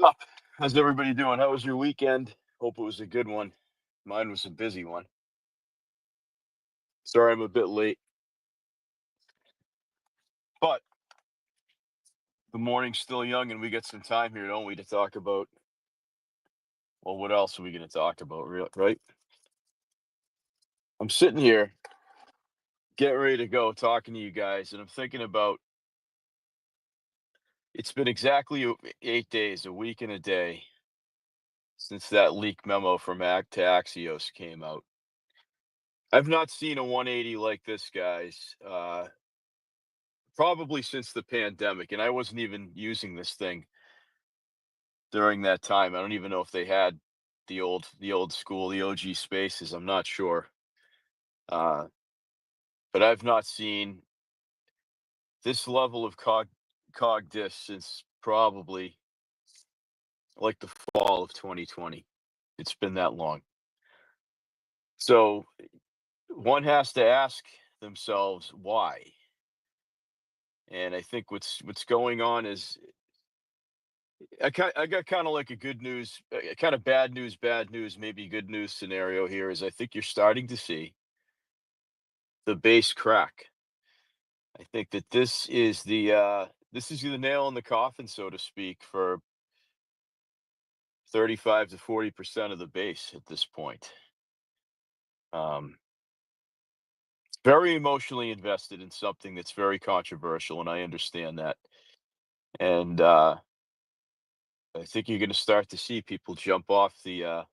Up. How's everybody doing? How was your weekend? Hope it was a good one. Mine was a busy one. Sorry I'm a bit late, but the morning's still young and we got some time here, don't we, to talk about, well, what else are we going to talk about, right? I'm sitting here getting ready to go talking to you guys, and I'm thinking about it's been exactly 8 days, a week and a day since that leak memo from Act to Axios came out. I've not seen a 180 like this, guys. Probably since the pandemic, and I wasn't even using this thing during that time. I don't even know if they had the old school, the OG spaces. I'm not sure. Uh, but I've not seen this level of cog diff since probably like the fall of 2020. It's been that long. So one has to ask themselves why. And I think what's going on is I got kind of like a good news, kind of bad news, maybe good news scenario here is I think you're starting to see the base crack. I think that this is the nail in the coffin, so to speak, for 35 to 40% of the base at this point. Um, very emotionally invested in something that's very controversial, and I understand that. And I think you're going to start to see people jump off the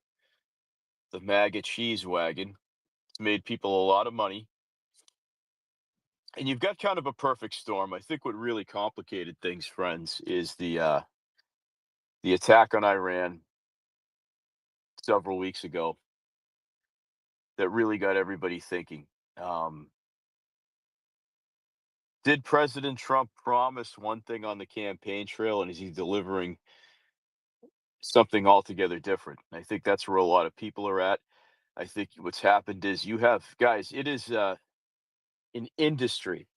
MAGA cheese wagon. It's made people a lot of money. And you've got kind of a perfect storm. I think what really complicated things, friends, is the attack on Iran several weeks ago that really got everybody thinking. Um, did President Trump promise one thing on the campaign trail, and is he delivering something altogether different? I think that's where a lot of people are at. I think what's happened is you have guys. It is an industry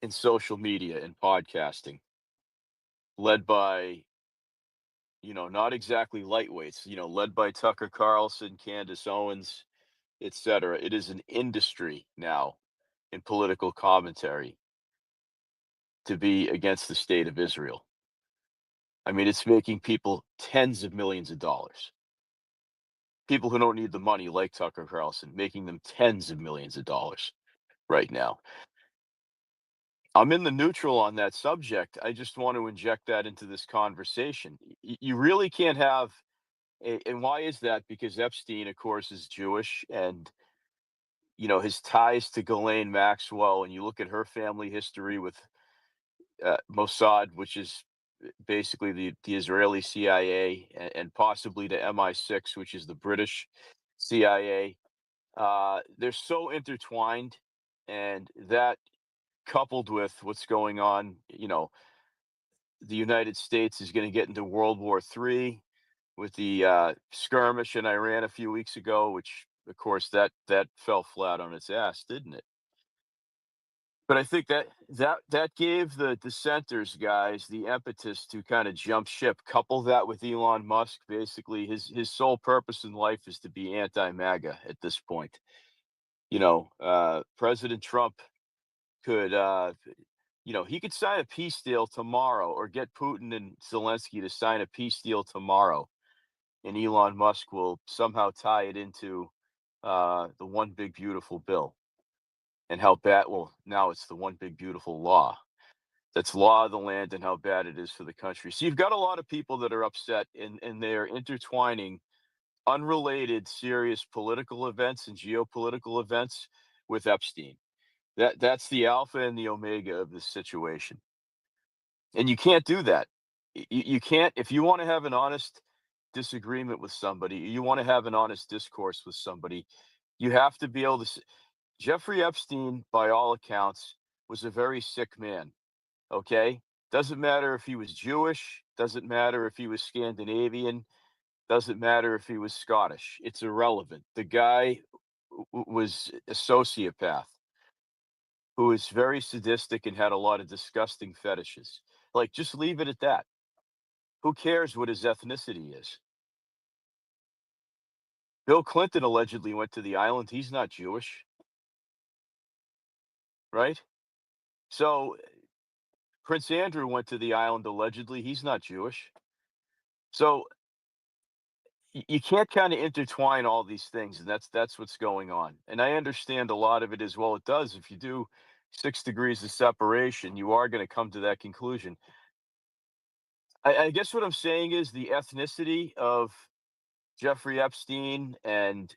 in social media and podcasting led by not exactly lightweights, led by Tucker Carlson, Candace Owens, etc. It is an industry now in political commentary to be against the state of Israel. I mean, it's making people tens of millions of dollars. People who don't need the money, like Tucker Carlson, making them tens of millions of dollars right now. I'm in the neutral on that subject. I just want to inject that into this conversation. You really can't have, and why is that? Because Epstein, of course, is Jewish, and his ties to Ghislaine Maxwell, and you look at her family history with Mossad, which is basically the Israeli CIA, and possibly the MI6, which is the British CIA. They're so intertwined, and that coupled with what's going on, the United States is going to get into World War III with the skirmish in Iran a few weeks ago, which of course that fell flat on its ass, didn't it? But I think that gave the dissenters guys the impetus to kind of jump ship. Couple that with Elon Musk, basically his sole purpose in life is to be anti-MAGA at this point. President Trump could he could sign a peace deal tomorrow or get Putin and Zelensky to sign a peace deal tomorrow, and Elon Musk will somehow tie it into the one big beautiful bill. And how bad, well, now it's the one big beautiful law. That's law of the land and how bad it is for the country. So you've got a lot of people that are upset, and they're intertwining unrelated serious political events and geopolitical events with Epstein. That's the alpha and the omega of this situation. And you can't do that. You can't, if you want to have an honest disagreement with somebody, you want to have an honest discourse with somebody, you have to be able to. Jeffrey Epstein, by all accounts, was a very sick man. Okay? Doesn't matter if he was Jewish, doesn't matter if he was Scandinavian, doesn't matter if he was Scottish. It's irrelevant. The guy was a sociopath who was very sadistic and had a lot of disgusting fetishes. Like, just leave it at that. Who cares what his ethnicity is? Bill Clinton allegedly went to the island. He's not Jewish, right? So Prince Andrew went to the island allegedly. He's not Jewish. So you can't kind of intertwine all these things, and that's what's going on. And I understand a lot of it as well. It does. If you do 6 degrees of separation, you are going to come to that conclusion. I guess what I'm saying is the ethnicity of Jeffrey Epstein and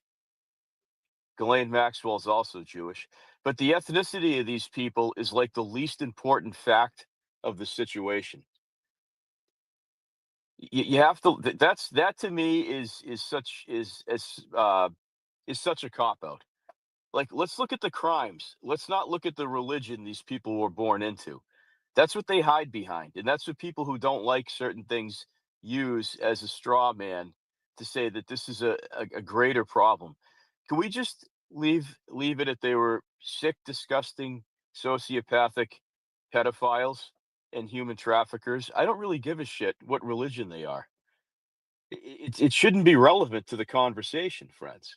Ghislaine Maxwell is also Jewish, but the ethnicity of these people is like the least important fact of the situation. You have to. That to me is such a cop out. Like, let's look at the crimes. Let's not look at the religion these people were born into. That's what they hide behind, and that's what people who don't like certain things use as a straw man to say that this is a greater problem. Can we just leave it at they were sick, disgusting, sociopathic pedophiles and human traffickers? I don't really give a shit what religion they are. It shouldn't be relevant to the conversation, friends.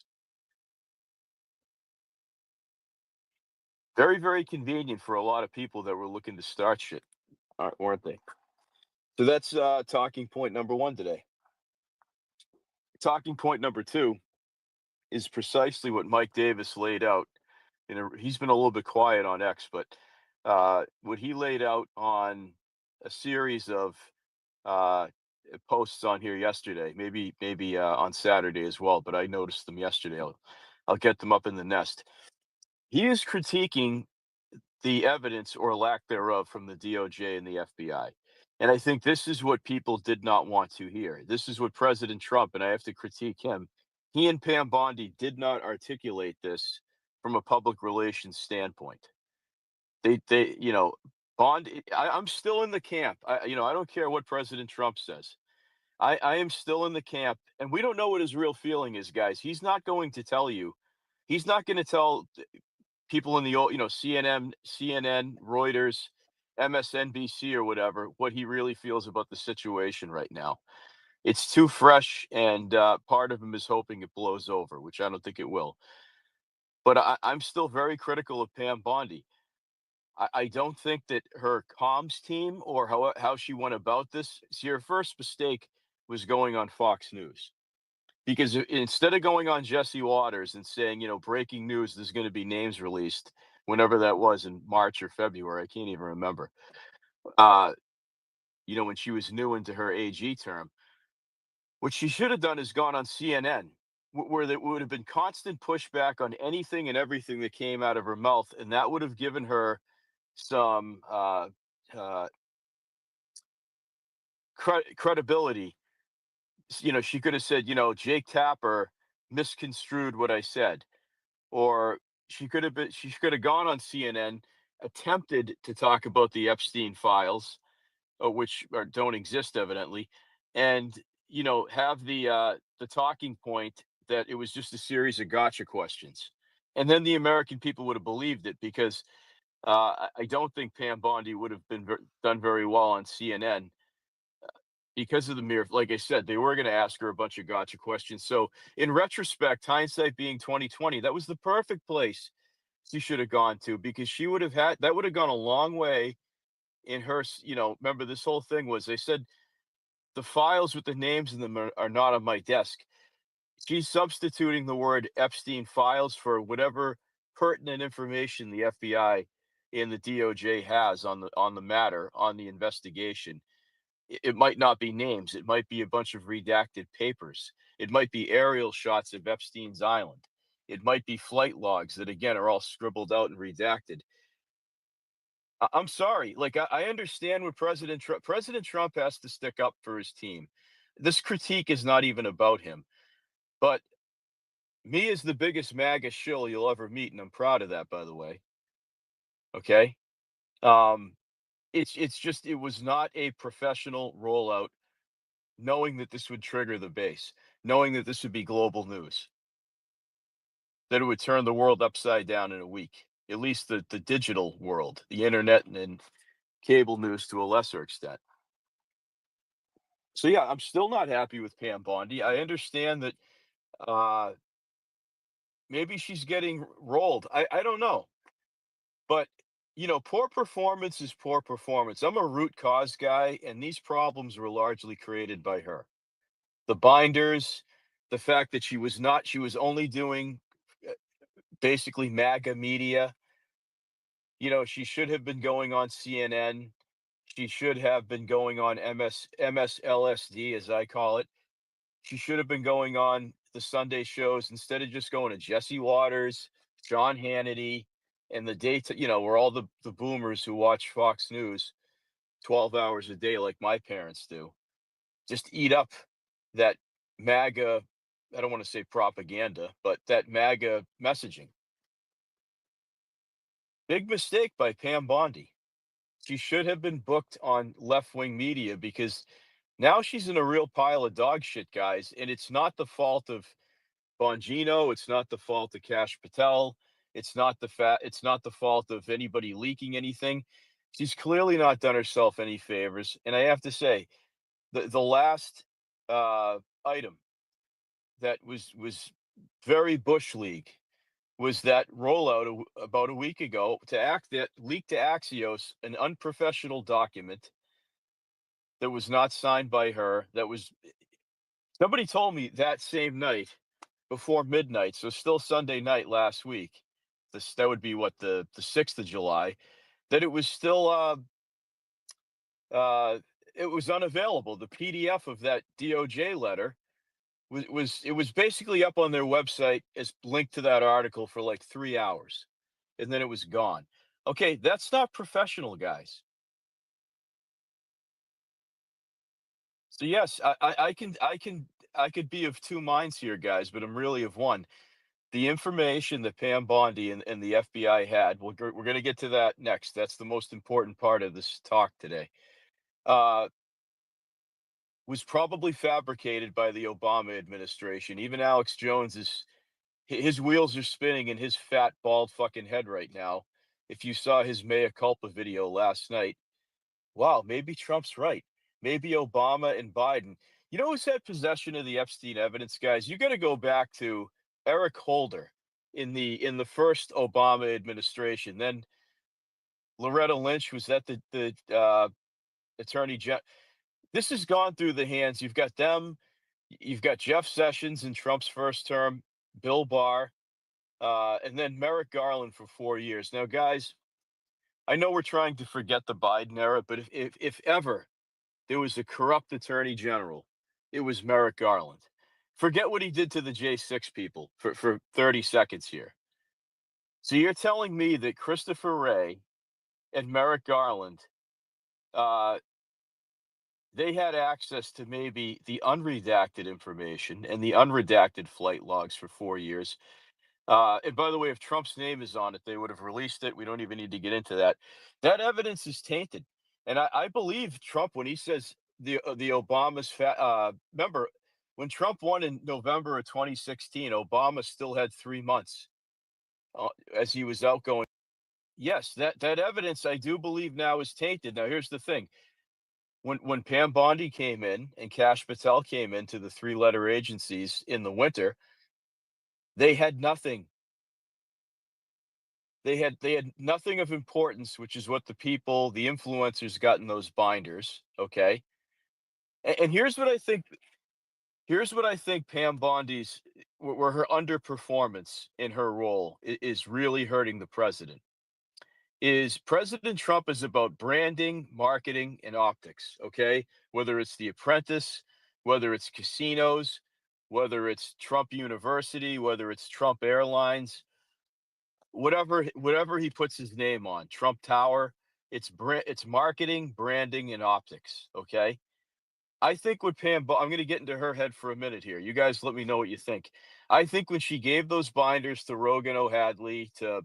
Very, very convenient for a lot of people that were looking to start shit, weren't they? So that's talking point number one today. Talking point number two is precisely what Mike Davis laid out. He's been a little bit quiet on X, but what he laid out on a series of uh, posts on here yesterday, maybe on Saturday as well, but I noticed them yesterday. I'll get them up in the nest. He is critiquing the evidence or lack thereof from the DOJ and the FBI. And I think this is what people did not want to hear. This is what President Trump, and I have to critique him, he and Pam Bondi did not articulate this from a public relations standpoint. Bond, I'm still in the camp. I don't care what President Trump says. I am still in the camp, and we don't know what his real feeling is, guys. He's not going to tell you. He's not going to tell people in the old, CNN, Reuters, MSNBC, or whatever, what he really feels about the situation right now. It's too fresh, and part of him is hoping it blows over, which I don't think it will. But I'm still very critical of Pam Bondi. I don't think that her comms team or how she went about this. See, her first mistake was going on Fox News. Because instead of going on Jesse Waters and saying, breaking news, there's going to be names released, whenever that was in March or February, I can't even remember. Uh, when she was new into her AG term, what she should have done is gone on CNN, where there would have been constant pushback on anything and everything that came out of her mouth, and that would have given her some uh, credibility. She could have said, Jake Tapper misconstrued what I said, or she could have gone on CNN, attempted to talk about the Epstein files, which don't exist evidently, and have the talking point that it was just a series of gotcha questions, and then the American people would have believed it because I don't think Pam Bondi would have been done very well on CNN because of the mere, like I said, they were going to ask her a bunch of gotcha questions. So in retrospect, hindsight being 2020, that was the perfect place she should have gone to, because she would have had that would have gone a long way in her. Remember, this whole thing was, they said the files with the names in them are not on my desk. She's substituting the word Epstein files for whatever pertinent information the FBI and the DOJ has on the matter, on the investigation. It might not be names. It might be a bunch of redacted papers. It might be aerial shots of Epstein's island. It might be flight logs that, again, are all scribbled out and redacted. I'm sorry. Like, I understand what President Trump has to stick up for his team. This critique is not even about him. But me is the biggest MAGA shill you'll ever meet, and I'm proud of that, by the way. Okay. Um, it's just, it was not a professional rollout, knowing that this would trigger the base, knowing that this would be global news, that it would turn the world upside down in a week, at least the digital world, the internet, and cable news to a lesser extent. So yeah, I'm still not happy with Pam Bondi. I understand that uh, maybe she's getting rolled. I don't know, but poor performance is poor performance. I'm a root cause guy, and these problems were largely created by her. The binders, the fact that she was only doing uh, basically MAGA media. She should have been going on CNN. She should have been going on MSLSD, as I call it. She should have been going on the Sunday shows instead of just going to Jesse Waters, John Hannity, and the data, where all the boomers who watch Fox News 12 hours a day like my parents do, just eat up that MAGA, I don't want to say propaganda, but that MAGA messaging. Big mistake by Pam Bondi. She should have been booked on left-wing media because now she's in a real pile of dog shit, guys, and it's not the fault of Bongino, it's not the fault of Cash Patel, it's not the fault of anybody leaking anything. She's clearly not done herself any favors, and I have to say, the last item that was very bush league was that rollout about a week ago to act that leaked to Axios an unprofessional document that was not signed by her. That was somebody told me that same night before midnight, so still Sunday night last week. This that would be what the 6th of July. That it was still uh it was unavailable. The PDF of that DOJ letter was basically up on their website as linked to that article for like 3 hours, and then it was gone. Okay, that's not professional, guys. So yes, I could be of two minds here, guys, but I'm really of one. The information that Pam Bondi and the FBI had, we're going to get to that next. That's the most important part of this talk today. Uh, was probably fabricated by the Obama administration. Even Alex Jones is his wheels are spinning in his fat bald fucking head right now. If you saw his mea culpa video last night, wow, maybe Trump's right. Maybe Obama and Biden. You know who's had possession of the Epstein evidence, guys? You got to go back to Eric Holder in the first Obama administration. Then Loretta Lynch was that the attorney general. This has gone through the hands. You've got them. You've got Jeff Sessions in Trump's first term, Bill Barr, and then Merrick Garland for 4 years. Now, guys, I know we're trying to forget the Biden era, but if ever there was a corrupt attorney general, it was Merrick Garland. Forget what he did to the J6 people for 30 seconds here. So you're telling me that Christopher Wray and Merrick Garland, uh, they had access to maybe the unredacted information and the unredacted flight logs for 4 years. And by the way, if Trump's name is on it, they would have released it. We don't even need to get into that. That evidence is tainted, and I believe Trump when he says the Obama's remember when Trump won in November of 2016, Obama still had 3 months as he was outgoing. Yes, that evidence I do believe now is tainted. Now here's the thing: when Pam Bondi came in and Cash Patel came into the three-letter agencies in the winter, they had nothing. They had nothing of importance, which is what the people, the influencers got in those binders, okay? And here's what I think Pam Bondi's where her underperformance in her role is really hurting the president. Is President Trump is about branding, marketing, and optics, okay? Whether it's The Apprentice, whether it's casinos, whether it's Trump University, whether it's Trump Airlines, whatever he puts his name on, Trump Tower, it's marketing, branding, and optics, okay? I think with I'm gonna get into her head for a minute here. You guys let me know what you think. I think when she gave those binders to Rogan O'Hadley, to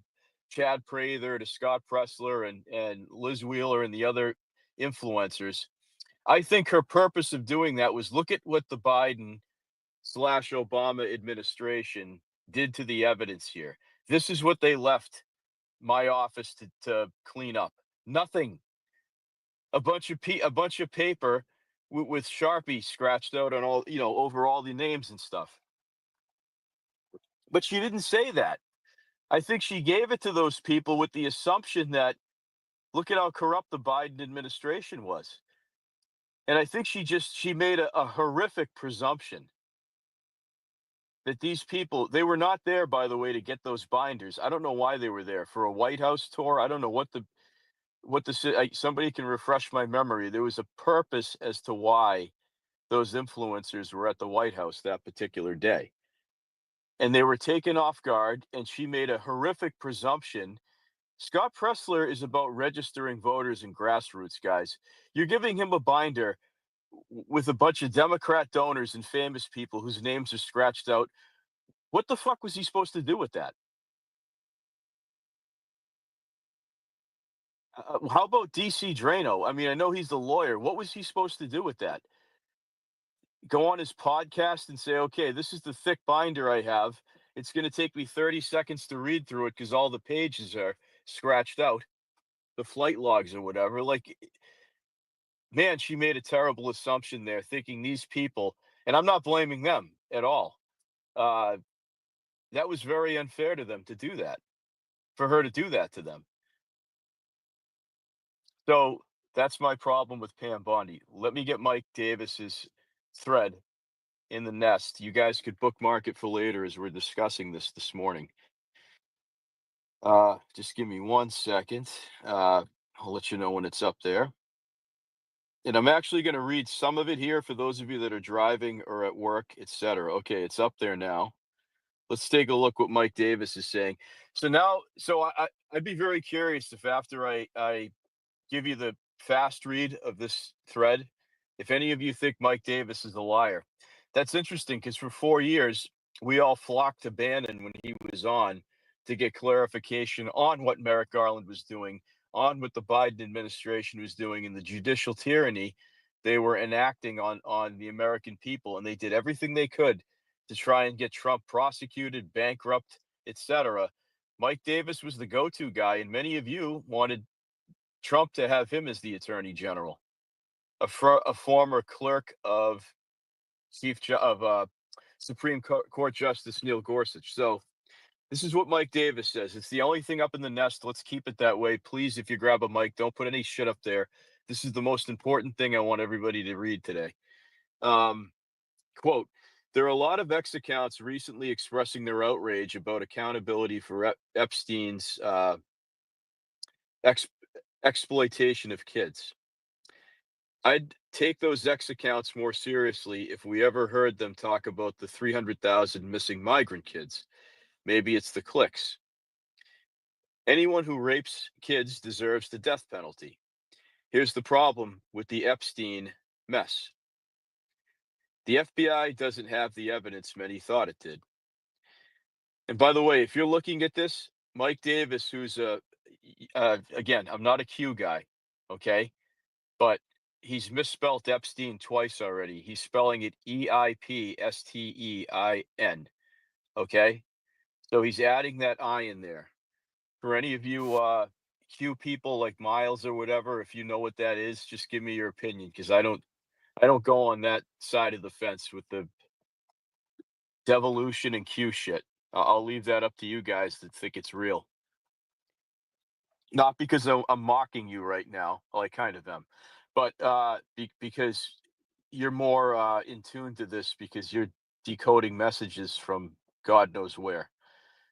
Chad Prather, to Scott Pressler, and Liz Wheeler and the other influencers, I think her purpose of doing that was look at what the Biden slash Obama administration did to the evidence here. This is what they left my office to clean up. Nothing. A bunch of paper with Sharpie scratched out on all, over all the names and stuff. But she didn't say that. I think she gave it to those people with the assumption that look at how corrupt the Biden administration was. And I think she made a horrific presumption that these people, they were not there, by the way, to get those binders. I don't know why they were there for a White House tour. I don't know somebody can refresh my memory. There was a purpose as to why those influencers were at the White House that particular day. And they were taken off guard, and she made a horrific presumption. Scott Pressler is about registering voters and grassroots, guys. You're giving him a binder with a bunch of Democrat donors and famous people whose names are scratched out. What the fuck was he supposed to do with that? How about DC Drano? I mean, I know he's the lawyer. What was he supposed to do with that? Go on his podcast and say, okay, this is the thick binder I have. It's going to take me 30 seconds to read through it because all the pages are scratched out, the flight logs or whatever. Like, man, she made a terrible assumption there, thinking these people, and I'm not blaming them at all. Uh, that was very unfair to them to do that, for her to do that to them. So that's my problem with Pam Bondi. Let me get Mike Davis's thread in the nest. You guys could bookmark it for later as we're discussing this morning. Just give me 1 second. I'll let you know when it's up there. And I'm actually going to read some of it here for those of you that are driving or at work, etc. Okay, it's up there now. Let's take a look what Mike Davis is saying. I'd be very curious if after I give you the fast read of this thread, if any of you think Mike Davis is a liar. That's interesting because for 4 years, we all flocked to Bannon when he was on to get clarification on what Merrick Garland was doing, on what the Biden administration was doing, and the judicial tyranny they were enacting on the American people. And they did everything they could to try and get Trump prosecuted, bankrupt, etc. Mike Davis was the go-to guy, and many of you wanted Trump to have him as the attorney general, a former clerk of Supreme Court Justice Neil Gorsuch. So this is what Mike Davis says. It's the only thing up in the nest. Let's keep it that way. Please, if you grab a mic, don't put any shit up there. This is the most important thing I want everybody to read today. Quote, there are a lot of X accounts recently expressing their outrage about accountability for Epstein's exploitation of kids. I'd take those X accounts more seriously if we ever heard them talk about the 300,000 missing migrant kids. Maybe it's the clicks. Anyone who rapes kids deserves the death penalty. Here's the problem with the Epstein mess. The FBI doesn't have the evidence many thought it did. And by the way, if you're looking at this, Mike Davis, who's again, I'm not a Q guy, okay? But he's misspelled Epstein twice already. He's spelling it Eipstein, okay? So he's adding that I in there. For any of you Q people like Miles or whatever, if you know what that is, just give me your opinion because I don't go on that side of the fence with the devolution and Q shit. I'll leave that up to you guys that think it's real. Not because I'm mocking you right now. Well, I kind of am, but because you're more in tune to this because you're decoding messages from God knows where.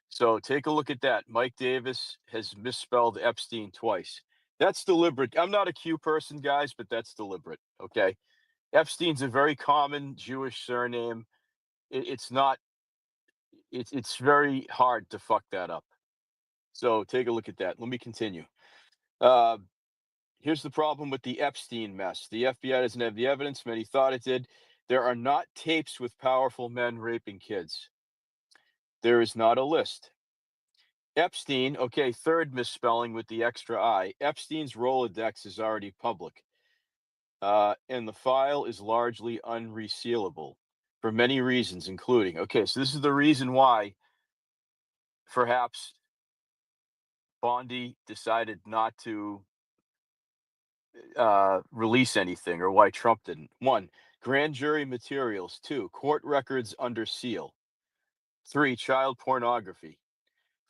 So take a look at that. Mike Davis has misspelled Epstein twice. That's deliberate. I'm not a Q person, guys, but that's deliberate. Okay. Epstein's a very common Jewish surname. It's not. It's very hard to fuck that up. So take a look at that. Let me continue. Uh, Here's the problem with the Epstein mess. The FBI doesn't have the evidence. Many thought it did. There are not tapes with powerful men raping kids. There is not a list. Epstein, okay, third misspelling with the extra I. Epstein's Rolodex is already public, and the file is largely unresealable for many reasons, including, okay, so this is the reason why perhaps Bondi decided not to release anything or why Trump didn't. One, grand jury materials. Two, court records under seal. Three, child pornography.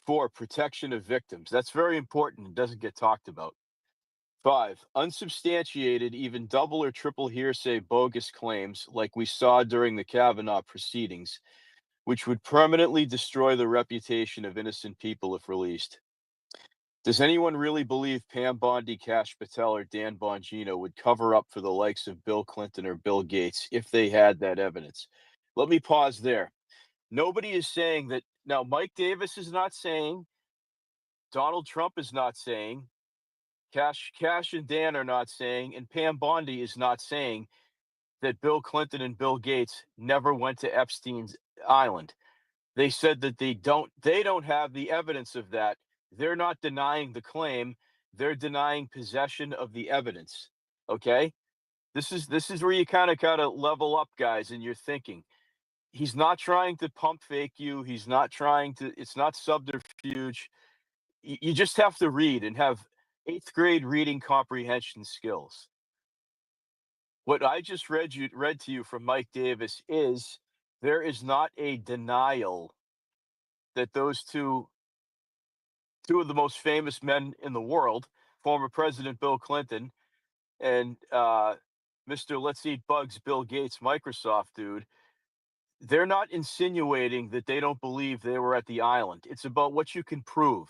Four, protection of victims. That's very important and doesn't get talked about. Five, unsubstantiated, even double or triple hearsay bogus claims like we saw during the Kavanaugh proceedings, which would permanently destroy the reputation of innocent people if released. Does anyone really believe Pam Bondi, Cash Patel, or Dan Bongino would cover up for the likes of Bill Clinton or Bill Gates if they had that evidence? Let me pause there. Nobody is saying that. Now, Mike Davis is not saying, Donald Trump is not saying, Cash and Dan are not saying, and Pam Bondi is not saying that Bill Clinton and Bill Gates never went to Epstein's island. They said that they don't have the evidence of that. They're not denying the claim, they're denying possession of the evidence. Okay? This is where you kind of gotta level up, guys, in your thinking. He's not trying to pump fake you. He's not trying to, it's not subterfuge. You just have to read and have eighth grade reading comprehension skills. What I just read to you from Mike Davis is there is not a denial that those two of the most famous men in the world, former President Bill Clinton and Mr. Let's Eat Bugs, Bill Gates, Microsoft dude, they're not insinuating that they don't believe they were at the island. It's about what you can prove,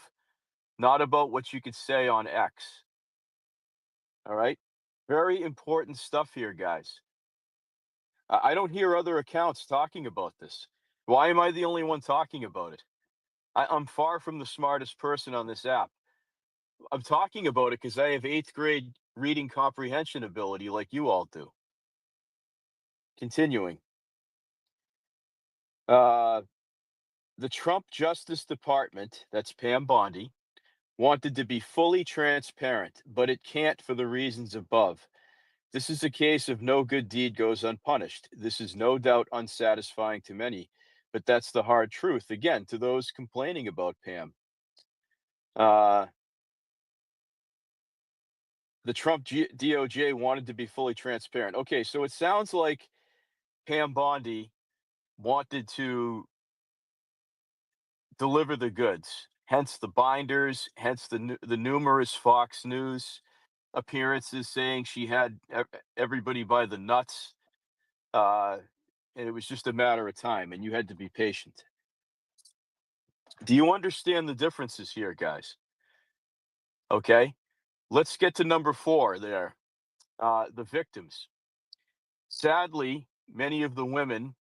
not about what you could say on X. All right? Very important stuff here, guys. I don't hear other accounts talking about this. Why am I the only one talking about it? I'm far from the smartest person on this app. I'm talking about it because I have eighth grade reading comprehension ability like you all do. Continuing. Uh, the Trump Justice Department, that's Pam Bondi, wanted to be fully transparent, but it can't for the reasons above. This is a case of no good deed goes unpunished. This is no doubt unsatisfying to many, but that's the hard truth. Again, to those complaining about Pam. Uh, the DOJ wanted to be fully transparent. Okay, so it sounds like Pam Bondi wanted to deliver the goods, hence the binders, hence the numerous Fox News appearances saying she had everybody by the nuts, uh, and it was just a matter of time, and you had to be patient. Do you understand the differences here, guys? Okay, let's get to number four there. The victims. Sadly, many of the women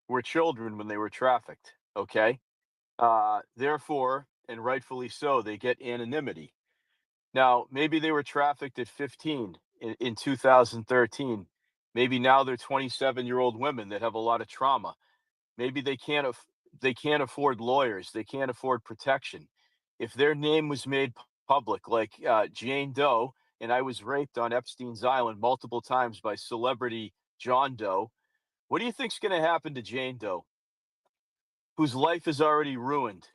were children when they were trafficked. Okay, therefore, and rightfully so, they get anonymity. Now, maybe they were trafficked at 15 in 2013. Maybe now they're 27-year-old women that have a lot of trauma. Maybe they can't afford lawyers. They can't afford protection. If their name was made public, like Jane Doe, and I was raped on Epstein's Island multiple times by celebrity John Doe, what do you think's going to happen to Jane Doe, whose life is already ruined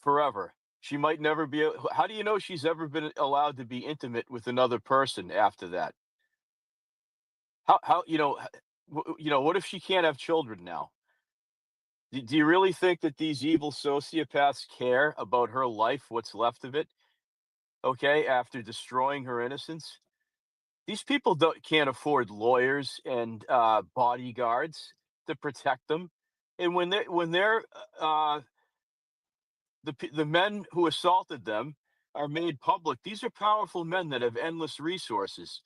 forever? She might never be. How do you know she's ever been allowed to be intimate with another person after that? How what if she can't have children now? Do you really think that these evil sociopaths care about her life, what's left of it? Okay, after destroying her innocence, these people can't afford lawyers and bodyguards to protect them, and when they're the men who assaulted them are made public. These are powerful men that have endless resources.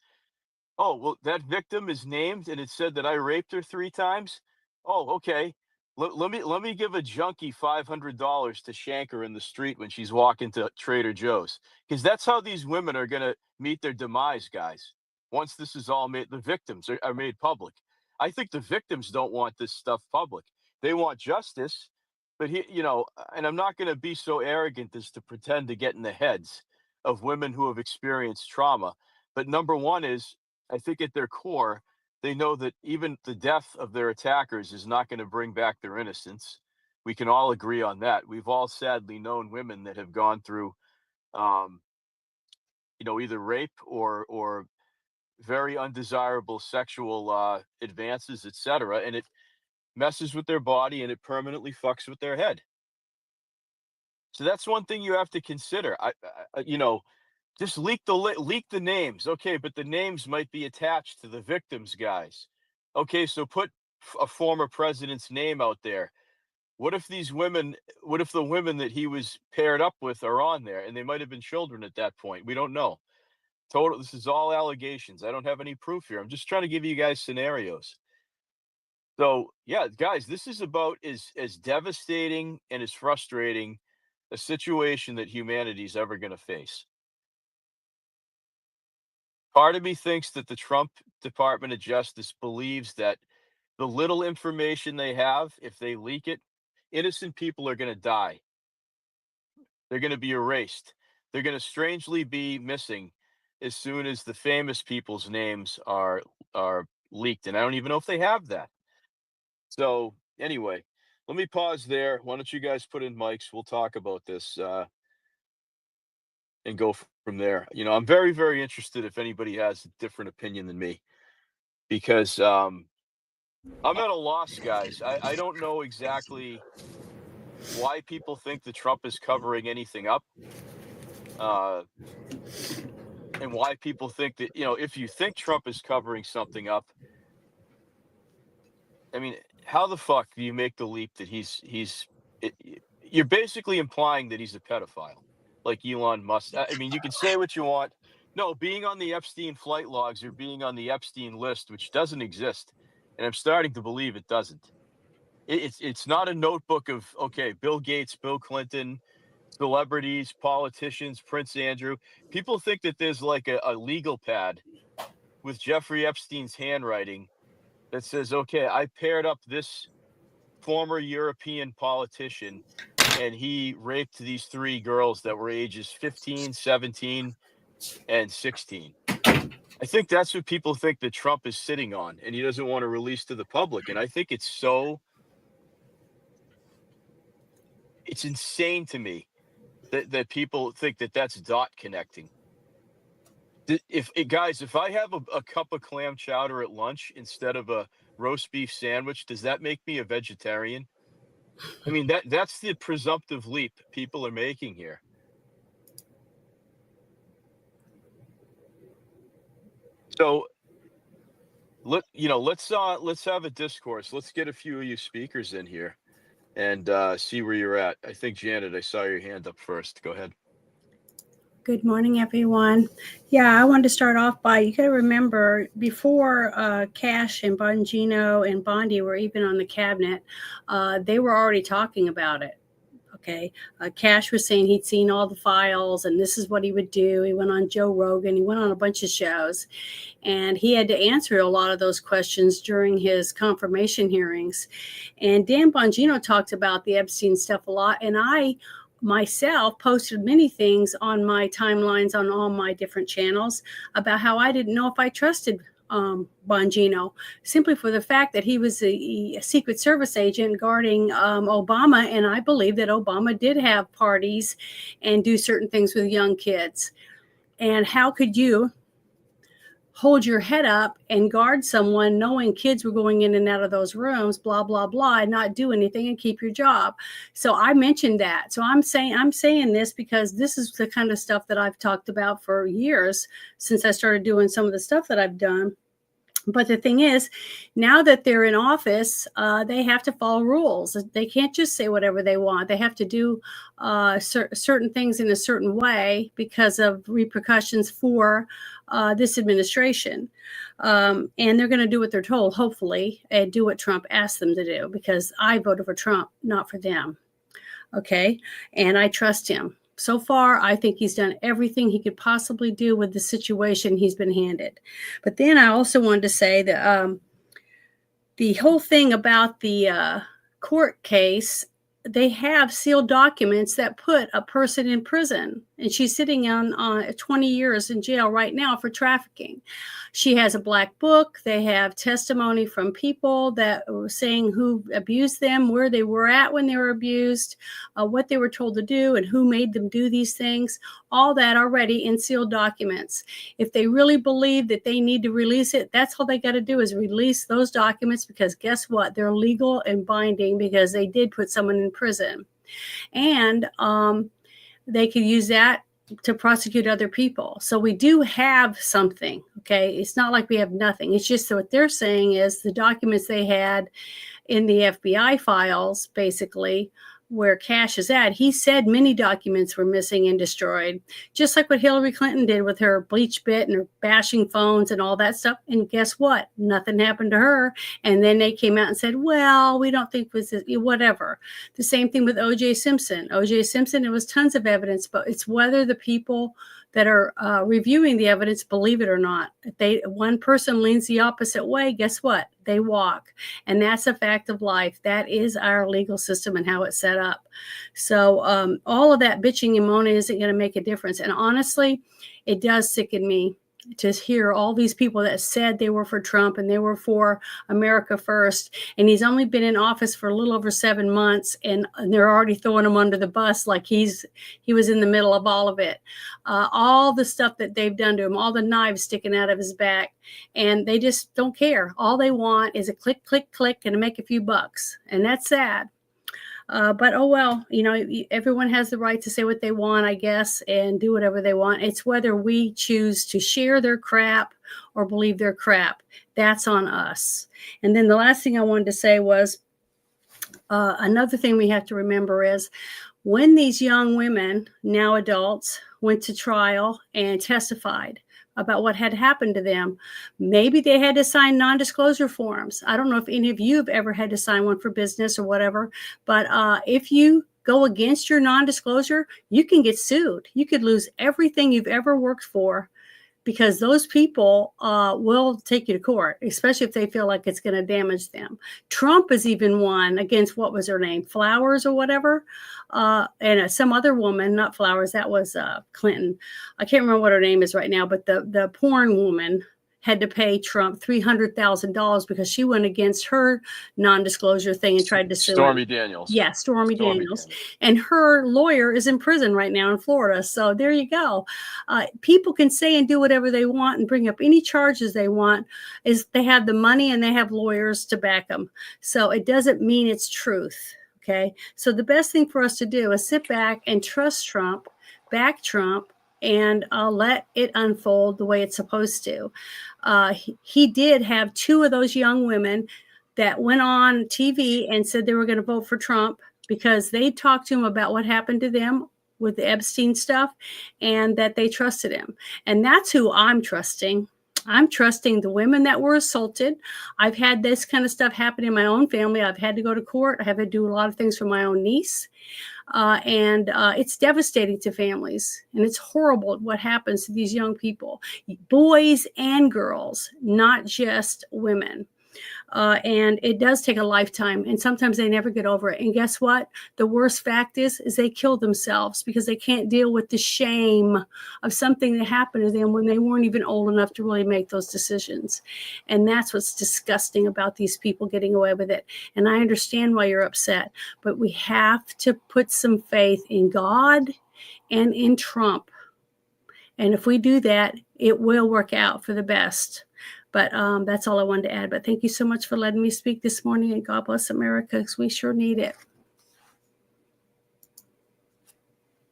Oh, well, that victim is named and it said that I raped her 3 times? Oh, okay. Let me give a junkie $500 to shank her in the street when she's walking to Trader Joe's, because that's how these women are gonna meet their demise, guys. Once this is all made, the victims are made public. I think the victims don't want this stuff public. They want justice, but and I'm not gonna be so arrogant as to pretend to get in the heads of women who have experienced trauma. But number one is I think at their core, they know that even the death of their attackers is not going to bring back their innocence. We can all agree on that. We've all sadly known women that have gone through, either rape or very undesirable sexual advances, etc., and it messes with their body and it permanently fucks with their head. So that's one thing you have to consider. Just leak the names, okay, but the names might be attached to the victims, guys. Okay, so put a former president's name out there. What if these women? What if the women that he was paired up with are on there, and they might have been children at that point? We don't know. Total. This is all allegations. I don't have any proof here. I'm just trying to give you guys scenarios. So yeah, guys, this is about as devastating and as frustrating a situation that humanity's ever going to face. Part of me thinks that the Trump Department of Justice believes that the little information they have, if they leak it, innocent people are going to die. They're going to be erased. They're going to strangely be missing as soon as the famous people's names are leaked, and I don't even know if they have that. So anyway, let me pause there. Why don't you guys put in mics? We'll talk about this and go from there. I'm very, very interested if anybody has a different opinion than me because I'm at a loss, guys. I don't know exactly why people think that Trump is covering anything up, uh, and why people think that if you think Trump is covering something up, I mean, how the fuck do you make the leap that you're basically implying that he's a pedophile, like Elon Musk. I mean, you can say what you want. No, being on the Epstein flight logs or being on the Epstein list, which doesn't exist, and I'm starting to believe it doesn't. It's not a notebook of, okay, Bill Gates, Bill Clinton, celebrities, politicians, Prince Andrew. People think that there's like a legal pad with Jeffrey Epstein's handwriting that says, okay, I paired up this former European politician and he raped these three girls that were ages 15, 17, and 16. I think that's what people think that Trump is sitting on and he doesn't want to release to the public. And I think it's insane to me that people think that that's dot connecting. If I have a cup of clam chowder at lunch instead of a roast beef sandwich, does that make me a vegetarian? I mean, that's the presumptive leap people are making here. So let's have a discourse. Let's get a few of you speakers in here and see where you're at. I think Janet, I saw your hand up first. Go ahead. Good morning, everyone. Yeah, I wanted to start off by, you got to remember, before Cash and Bongino and Bondi were even on the cabinet, they were already talking about it. Okay. Cash was saying he'd seen all the files and this is what he would do. He went on Joe Rogan. He went on a bunch of shows and he had to answer a lot of those questions during his confirmation hearings. And Dan Bongino talked about the Epstein stuff a lot. And I myself posted many things on my timelines on all my different channels about how I didn't know if I trusted Bongino, simply for the fact that he was a Secret Service agent guarding Obama. And I believe that Obama did have parties and do certain things with young kids. And how could you hold your head up and guard someone knowing kids were going in and out of those rooms, blah, blah, blah, and not do anything and keep your job? So I mentioned that. So I'm saying this because this is the kind of stuff that I've talked about for years since I started doing some of the stuff that I've done. But the thing is, now that they're in office, they have to follow rules. They can't just say whatever they want. They have to do certain things in a certain way because of repercussions for this administration. And they're going to do what they're told, hopefully, and do what Trump asked them to do, because I voted for Trump, not for them. Okay. And I trust him. So far, I think he's done everything he could possibly do with the situation he's been handed. But then I also wanted to say that the whole thing about the court case, they have sealed documents that put a person in prison. and she's sitting on 20 years in jail right now for trafficking. She has a black book. They have testimony from people that were saying who abused them, where they were at when they were abused, what they were told to do, and who made them do these things. All that already in sealed documents. If they really believe that they need to release it, that's all they got to do is release those documents, because guess what? They're legal and binding because they did put someone in prison. And they could use that to prosecute other people. So we do have something, okay? It's not like we have nothing. It's just that what they're saying is the documents they had in the FBI files, basically, where Cash is at, he said many documents were missing and destroyed, just like what Hillary Clinton did with her bleach bit and her bashing phones and all that stuff. And guess what? Nothing happened to her. And then they came out and said, well, we don't think this is whatever. The same thing with O.J. Simpson. O.J. Simpson, there was tons of evidence, but it's whether the people that are reviewing the evidence believe it or not. If one person leans the opposite way, guess what? They walk. And that's a fact of life. That is our legal system and how it's set up. So all of that bitching and moaning isn't going to make a difference. And honestly, it does sicken me to hear all these people that said they were for Trump and they were for America first. And he's only been in office for a little over 7 months, and they're already throwing him under the bus like he was in the middle of all of it. All the stuff that they've done to him, all the knives sticking out of his back, and they just don't care. All they want is a click, click, click, and to make a few bucks. And that's sad. But oh well, everyone has the right to say what they want, I guess, and do whatever they want. It's whether we choose to share their crap or believe their crap. That's on us. And then the last thing I wanted to say was another thing we have to remember is when these young women, now adults, went to trial and testified about what had happened to them, maybe they had to sign non-disclosure forms. I don't know if any of you have ever had to sign one for business or whatever, but if you go against your non-disclosure, you can get sued. You could lose everything you've ever worked for, because those people will take you to court, especially if they feel like it's going to damage them. Trump has even won against, what was her name, Flowers or whatever, and some other woman, not Flowers, that was Clinton. I can't remember what her name is right now, but the porn woman had to pay Trump $300,000 because she went against her non-disclosure thing and tried to sue Stormy him. Daniels. Yeah, Stormy Daniels. And her lawyer is in prison right now in Florida. So there you go. People can say and do whatever they want and bring up any charges they want, is they have the money and they have lawyers to back them. So it doesn't mean it's truth. Okay. So the best thing for us to do is sit back and trust Trump, back Trump, and let it unfold the way it's supposed to. He did have 2 of those young women that went on TV and said they were going to vote for Trump because they talked to him about what happened to them with the Epstein stuff and that they trusted him. And that's who I'm trusting. I'm trusting the women that were assaulted. I've had this kind of stuff happen in my own family. I've had to go to court. I have to do a lot of things for my own niece. And it's devastating to families. And it's horrible what happens to these young people, boys and girls, not just women. And it does take a lifetime, and sometimes they never get over it. And guess what? The worst fact is they kill themselves because they can't deal with the shame of something that happened to them when they weren't even old enough to really make those decisions. And that's what's disgusting about these people getting away with it. And I understand why you're upset, but we have to put some faith in God and in Trump. And if we do that, it will work out for the best. But that's all I wanted to add. But thank you so much for letting me speak this morning, and God bless America, because we sure need it.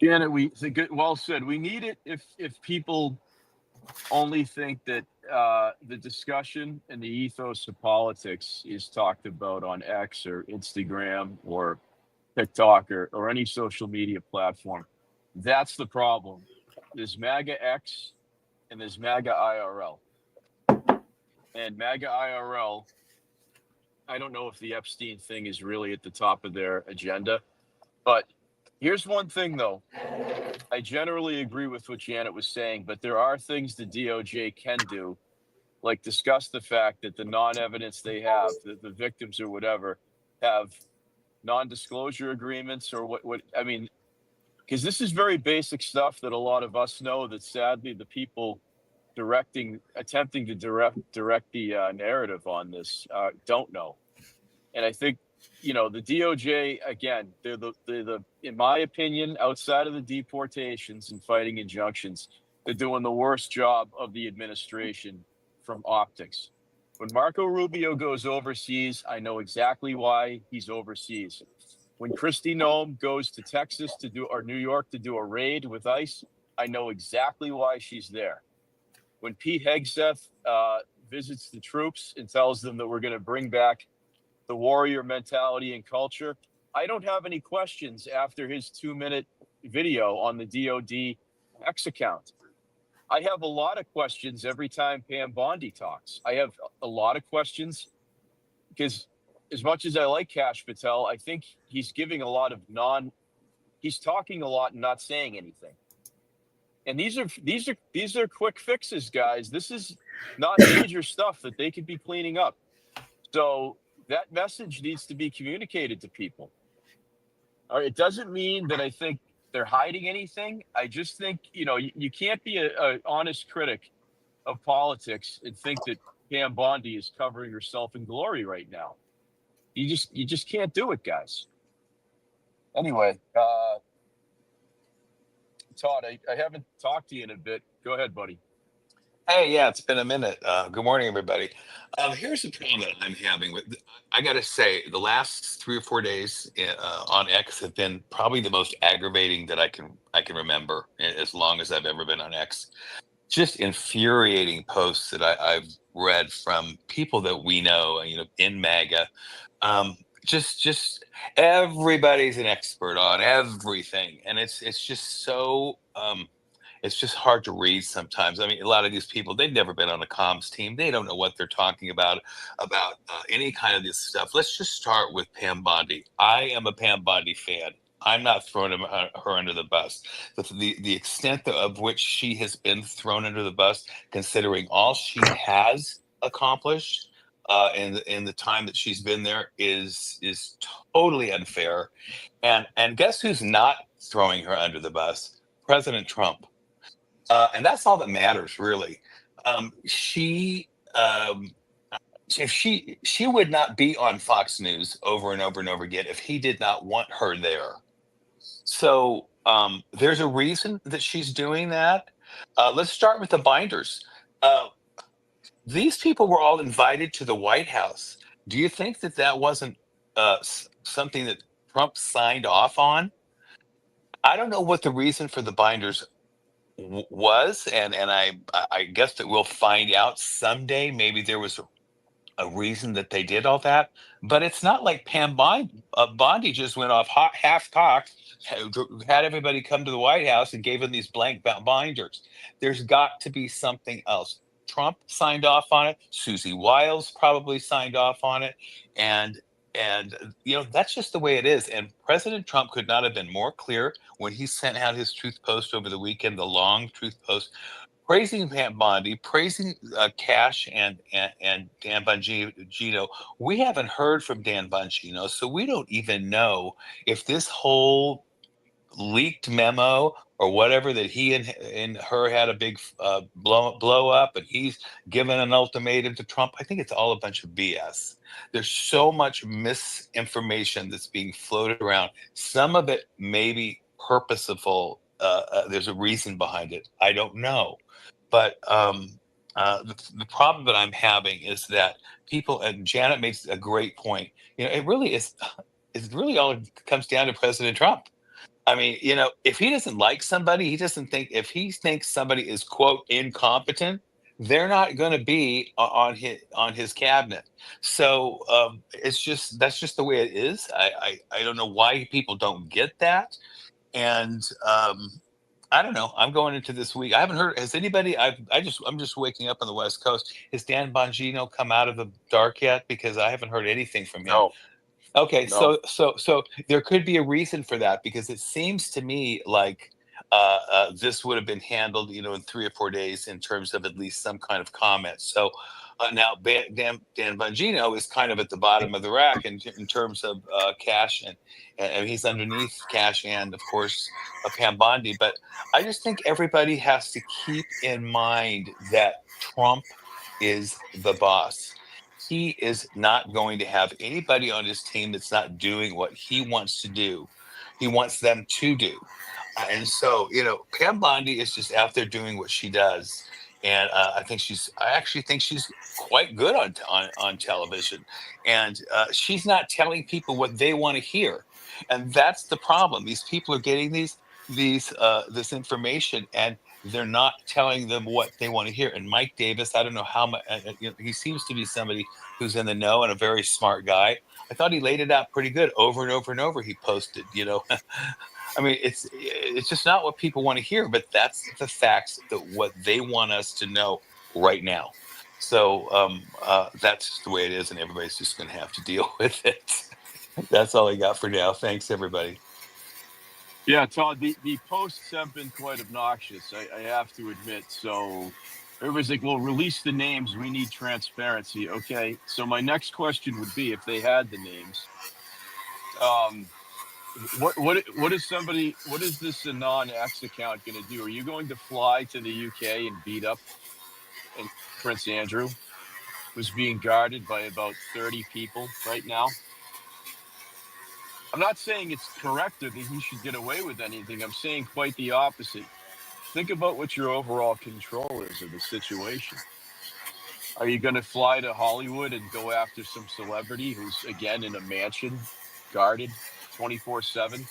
Janet, well said. We need it if people only think that the discussion and the ethos of politics is talked about on X or Instagram or TikTok or any social media platform. That's the problem. There's MAGA X and there's MAGA IRL. And MAGA IRL, I don't know if the Epstein thing is really at the top of their agenda. But here's one thing, though. I generally agree with what Janet was saying, but there are things the DOJ can do, like discuss the fact that the non-evidence they have, that the victims or whatever, have non-disclosure agreements or what I mean, because this is very basic stuff that a lot of us know that sadly the people attempting to direct the narrative on this don't know. And I think, the DOJ, again, they're the in my opinion, outside of the deportations and fighting injunctions, they're doing the worst job of the administration from optics. When Marco Rubio goes overseas, I know exactly why he's overseas. When Kristi Noem goes to Texas to do, or New York to do a raid with ICE, I know exactly why she's there. When Pete Hegseth visits the troops and tells them that we're going to bring back the warrior mentality and culture, I don't have any questions after his 2-minute video on the DOD X account. I have a lot of questions every time Pam Bondi talks. I have a lot of questions because, as much as I like Kash Patel, I think he's giving a lot of he's talking a lot and not saying anything. And these are quick fixes, guys. This is not major stuff that they could be cleaning up. So that message needs to be communicated to people. All right, it doesn't mean that I think they're hiding anything. I just think, you can't be a honest critic of politics and think that Pam Bondi is covering herself in glory right now. You just can't do it, guys. Anyway, Todd, I haven't talked to you in a bit. Go ahead, buddy. Hey, yeah, it's been a minute. Good morning, everybody. Here's the problem that I'm having with. I got to say, the last 3 or 4 days on X have been probably the most aggravating that I can remember as long as I've ever been on X. Just infuriating posts that I've read from people that we know, in MAGA. Just everybody's an expert on everything, and it's just so. It's just hard to read sometimes. I mean, a lot of these people, they've never been on a comms team. They don't know what they're talking about any kind of this stuff. Let's just start with Pam Bondi. I am a Pam Bondi fan. I'm not throwing her under the bus. The extent of which she has been thrown under the bus, considering all she has accomplished in the time that she's been there, is totally unfair. And guess who's not throwing her under the bus? President Trump. And that's all that matters, really. She would not be on Fox News over and over and over again if he did not want her there. So there's a reason that she's doing that. Let's start with the binders. These people were all invited to the White House. Do you think that wasn't something that Trump signed off on? I don't know what the reason for the binders was, and I guess that we'll find out someday. Maybe there was a reason that they did all that, but it's not like Pam Bondi just went off half cocked, had everybody come to the White House and gave them these blank binders. There's got to be something else. Trump signed off on it. Susie Wiles probably signed off on it, and that's just the way it is. And President Trump could not have been more clear when he sent out his truth post over the weekend, the long truth post, praising Pam Bondi, praising Kash and Dan Bongino. We haven't heard from Dan Bongino, so we don't even know if this whole leaked memo or whatever that he and her had a big blow up, and he's given an ultimatum to Trump. I think it's all a bunch of BS. There's so much misinformation that's being floated around. Some of it may be purposeful. There's a reason behind it. I don't know. But the problem that I'm having is that people, and Janet makes a great point. It really is. It really all comes down to President Trump. I mean, if he doesn't like somebody, if he thinks somebody is, quote, incompetent, they're not going to be on his cabinet. So that's just the way it is. I don't know why people don't get that. And I don't know. I'm going into this week. I haven't heard. Has anybody? I'm just waking up on the West Coast. Has Dan Bongino come out of the dark yet? Because I haven't heard anything from him. No. Okay, No. so there could be a reason for that, because it seems to me like this would have been handled, in 3 or 4 days in terms of at least some kind of comment. So Now, Dan Bongino is kind of at the bottom of the rack in terms of Cash, and he's underneath Cash and, of course, Pam Bondi. But I just think everybody has to keep in mind that Trump is the boss. He is not going to have anybody on his team that's not doing what he wants to do. He wants them to do. And so, Pam Bondi is just out there doing what she does. And I actually think she's quite good on television. And she's not telling people what they want to hear. And that's the problem. These people are getting this information, and they're not telling them what they want to hear. And Mike Davis, I don't know how much, he seems to be somebody who's in the know and a very smart guy. I thought he laid it out pretty good over and over and over. He posted, I mean, it's just not what people want to hear, but that's the facts, that what they want us to know right now. So that's just the way it is, and everybody's just going to have to deal with it. That's all I got for now. Thanks, everybody. Yeah, Todd, the posts have been quite obnoxious, I have to admit. So everybody's like, well, release the names. We need transparency. Okay, so my next question would be, if they had the names, what is this non-X account going to do? Are you going to fly to the UK and beat up Prince Andrew, who's being guarded by about 30 people right now? I'm not saying it's correct or that he should get away with anything. I'm saying quite the opposite. Think about what your overall control is of the situation. Are you going to fly to Hollywood and go after some celebrity who's, again, in a mansion, guarded 24/7?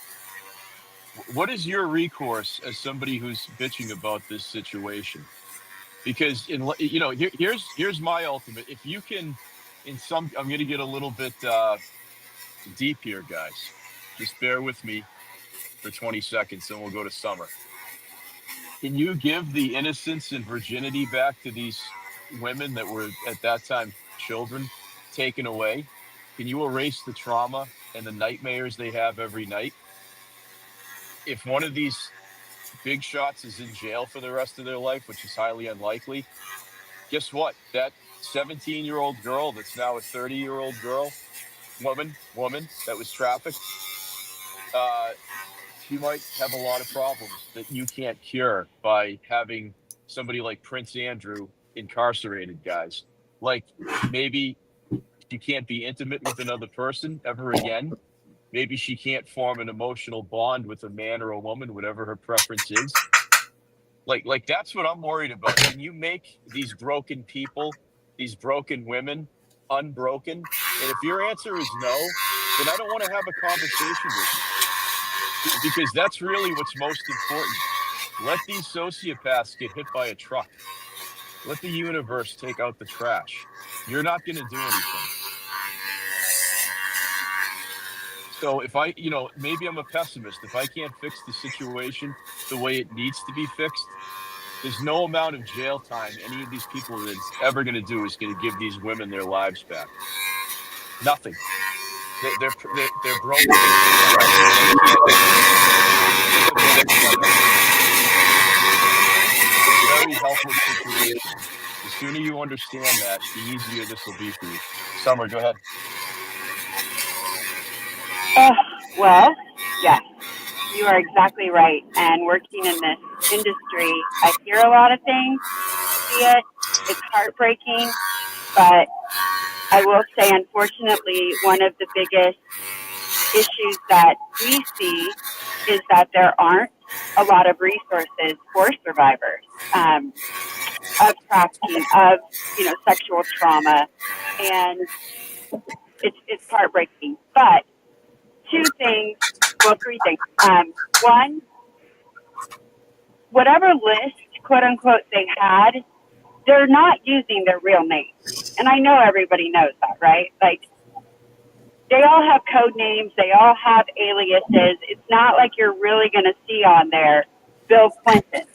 What is your recourse as somebody who's bitching about this situation? Because here's my ultimate. If you can, I'm going to get a little bit deep here, guys. Just bear with me for 20 seconds, and we'll go to Summer. Can you give the innocence and virginity back to these women that were at that time children taken away? Can you erase the trauma and the nightmares they have every night? If one of these big shots is in jail for the rest of their life, which is highly unlikely, guess what? That 17-year-old girl that's now a 30-year-old woman that was trafficked, she might have a lot of problems that you can't cure by having somebody like Prince Andrew incarcerated, guys. Like, maybe she can't be intimate with another person ever again. Maybe she can't form an emotional bond with a man or a woman, whatever her preference is. Like that's what I'm worried about. Can you make these broken people, these broken women, unbroken? And if your answer is no, then I don't want to have a conversation with you. Because that's really what's most important. Let these sociopaths get hit by a truck. Let the universe take out the trash. You're not going to do anything. So if maybe I'm a pessimist. If I can't fix the situation the way it needs to be fixed, there's no amount of jail time any of these people is ever going to do is going to give these women their lives back. Nothing. They're broken. It's a very helpless situation. The sooner you understand that, the easier this will be for you. Summer, go ahead. Well, yes, you are exactly right. And working in this industry, I hear a lot of things, see it, it's heartbreaking, but I will say, unfortunately, one of the biggest issues that we see is that there aren't a lot of resources for survivors of trafficking, of sexual trauma, and it's heartbreaking. But three things. One, whatever list, quote unquote, they had, they're not using their real names. And I know everybody knows that, right? Like, they all have code names. They all have aliases. It's not like you're really going to see on there Bill Clinton.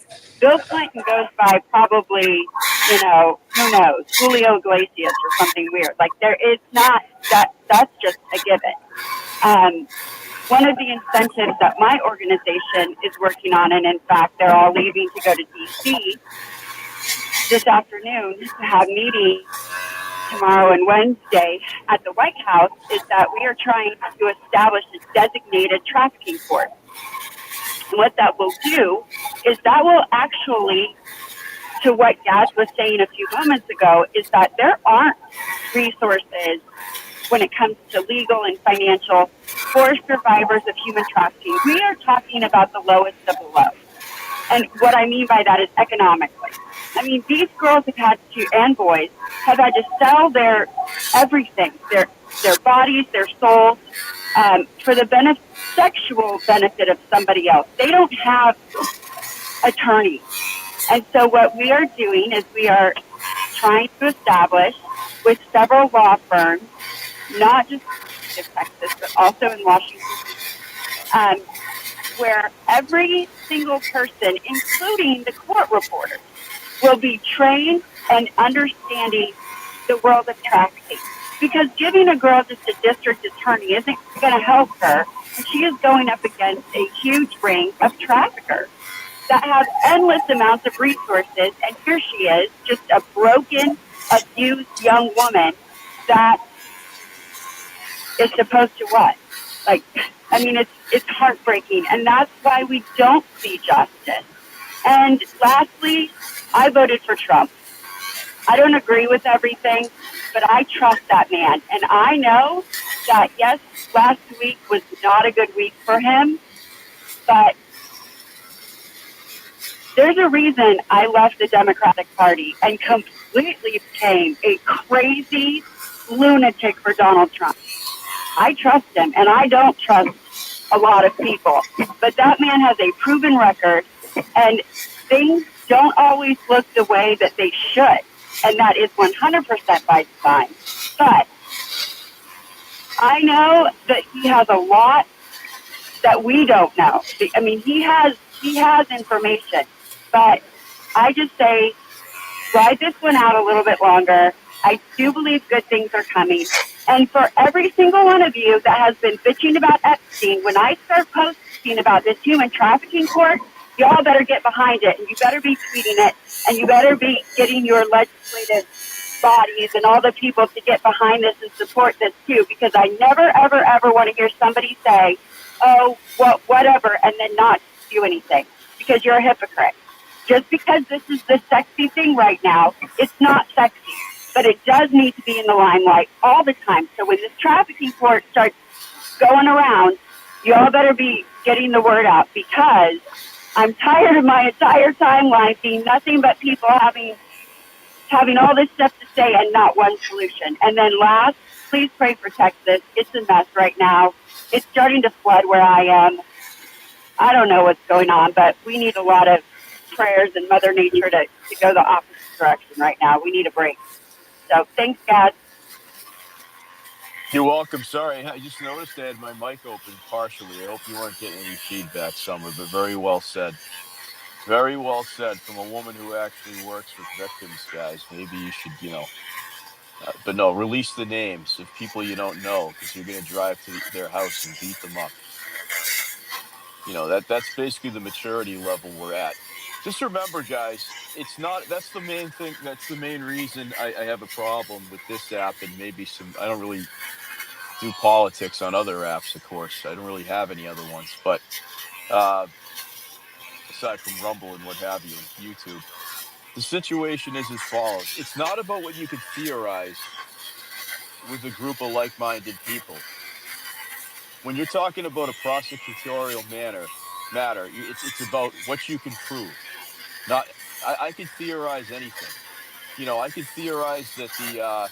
Bill Clinton goes by probably, who knows, Julio Iglesias or something weird. Like, it's not that's just a given. One of the incentives that my organization is working on, and in fact, they're all leaving to go to D.C. this afternoon to have meetings tomorrow and Wednesday at the White House is that we are trying to establish a designated trafficking court. And what that will do is that will actually, to what Gads was saying a few moments ago, is that there aren't resources when it comes to legal and financial for survivors of human trafficking. We are talking about the lowest of the low. And what I mean by that is economically. I mean, these girls have had to, and boys, have had to sell their everything, their bodies, their souls, for the sexual benefit of somebody else. They don't have attorneys. And so what we are doing is we are trying to establish with several law firms, not just in Texas, but also in Washington, where every single person, including the court reporters, will be trained and understanding the world of trafficking. Because giving a girl just a district attorney isn't going to help her. She is going up against a huge ring of traffickers that have endless amounts of resources. And here she is, just a broken, abused young woman that is supposed to what? Like, I mean, it's heartbreaking. And that's why we don't see justice. And lastly, I voted for Trump. I don't agree with everything, but I trust that man. And I know that, yes, last week was not a good week for him, but there's a reason I left the Democratic Party and completely became a crazy lunatic for Donald Trump. I trust him, and I don't trust a lot of people. But that man has a proven record, and things don't always look the way that they should. And that is 100% by design. But I know that he has a lot that we don't know. I mean, he has information. But I just say, ride this one out a little bit longer. I do believe good things are coming. And for every single one of you that has been bitching about Epstein, when I start posting about this human trafficking court, y'all better get behind it, and you better be tweeting it, and you better be getting your legislative bodies and all the people to get behind this and support this too, because I never, ever, ever want to hear somebody say, oh, well, whatever, and then not do anything, because you're a hypocrite. Just because this is the sexy thing right now, it's not sexy, but it does need to be in the limelight all the time. So when this trafficking court starts going around, you all better be getting the word out, because I'm tired of my entire timeline being nothing but people having all this stuff to say and not one solution. And then last, please pray for Texas. It's a mess right now. It's starting to flood where I am. I don't know what's going on, but we need a lot of prayers and Mother Nature to go the opposite direction right now. We need a break. So thanks, guys. You're welcome. Sorry, I just noticed I had my mic open partially. I hope you weren't getting any feedback, Summer, but very well said. Very well said from a woman who actually works with victims, guys. Maybe you should, but no, release the names of people you don't know, because you're going to drive to their house and beat them up. That's basically the maturity level we're at. Just remember, guys, that's the main thing. That's the main reason I have a problem with this app, and maybe I don't really do politics on other apps, of course. I don't really have any other ones, but aside from Rumble and what have you, and YouTube, the situation is as follows. It's not about what you can theorize with a group of like-minded people. When you're talking about a prosecutorial matter, it's about what you can prove. Not, I could theorize anything. I could theorize that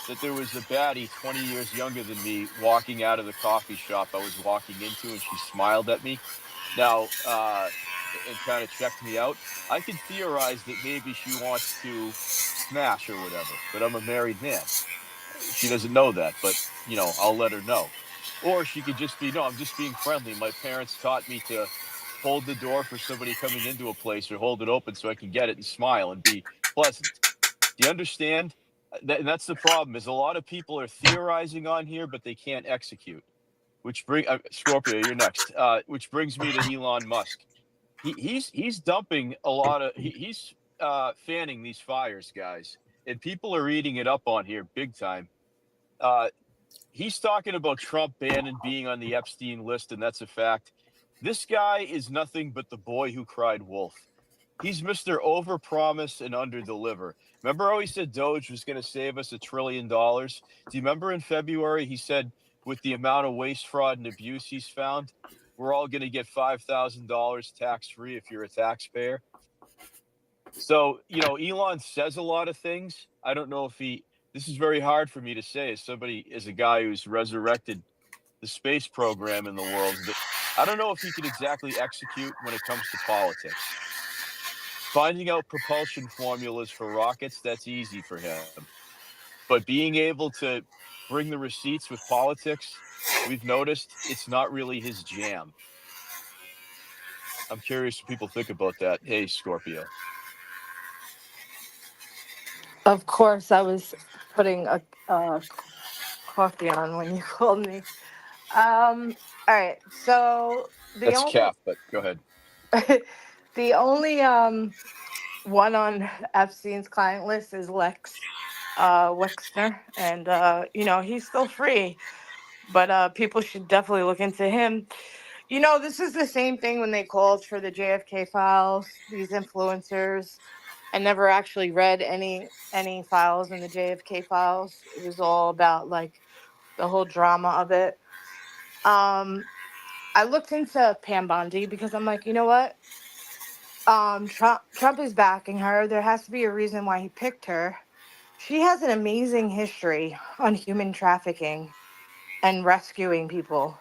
that there was a baddie 20 years younger than me walking out of the coffee shop I was walking into, and she smiled at me. Now, and kind of checked me out. I could theorize that maybe she wants to smash or whatever, but I'm a married man. She doesn't know that, but I'll let her know. Or she could just be, no, I'm just being friendly. My parents taught me to hold the door for somebody coming into a place, or hold it open so I can get it and smile and be pleasant. Do you understand? That's the problem, is a lot of people are theorizing on here, but they can't execute. Which Scorpio, you're next. Which brings me to Elon Musk. He's dumping a lot of, he's fanning these fires, guys. and people are eating it up on here big time. He's talking about Trump Bannon being on the Epstein list, and that's a fact. This guy is nothing but the boy who cried wolf. He's Mr. Overpromise and Underdeliver. Remember how he said Doge was going to save us $1 trillion? Do you remember in February he said with the amount of waste, fraud, and abuse he's found, we're all going to get $5,000 tax-free if you're a taxpayer? So, Elon says a lot of things. I don't know if this is very hard for me to say as a guy who's resurrected the space program in the world, but I don't know if he can exactly execute when it comes to politics. Finding out propulsion formulas for rockets, that's easy for him. But being able to bring the receipts with politics, we've noticed it's not really his jam. I'm curious what people think about that. Hey, Scorpio. Of course, I was putting a coffee on when you called me. All right. So the That's only Cap, but go ahead. the only one on Epstein's client list is Lex Wexner, and he's still free, but people should definitely look into him. This is the same thing when they called for the JFK files. These influencers, I never actually read any files in the JFK files. It was all about like the whole drama of it. Um, I looked into Pam Bondi because I'm like, you know what? Trump is backing her. There has to be a reason why he picked her. She has an amazing history on human trafficking and rescuing people.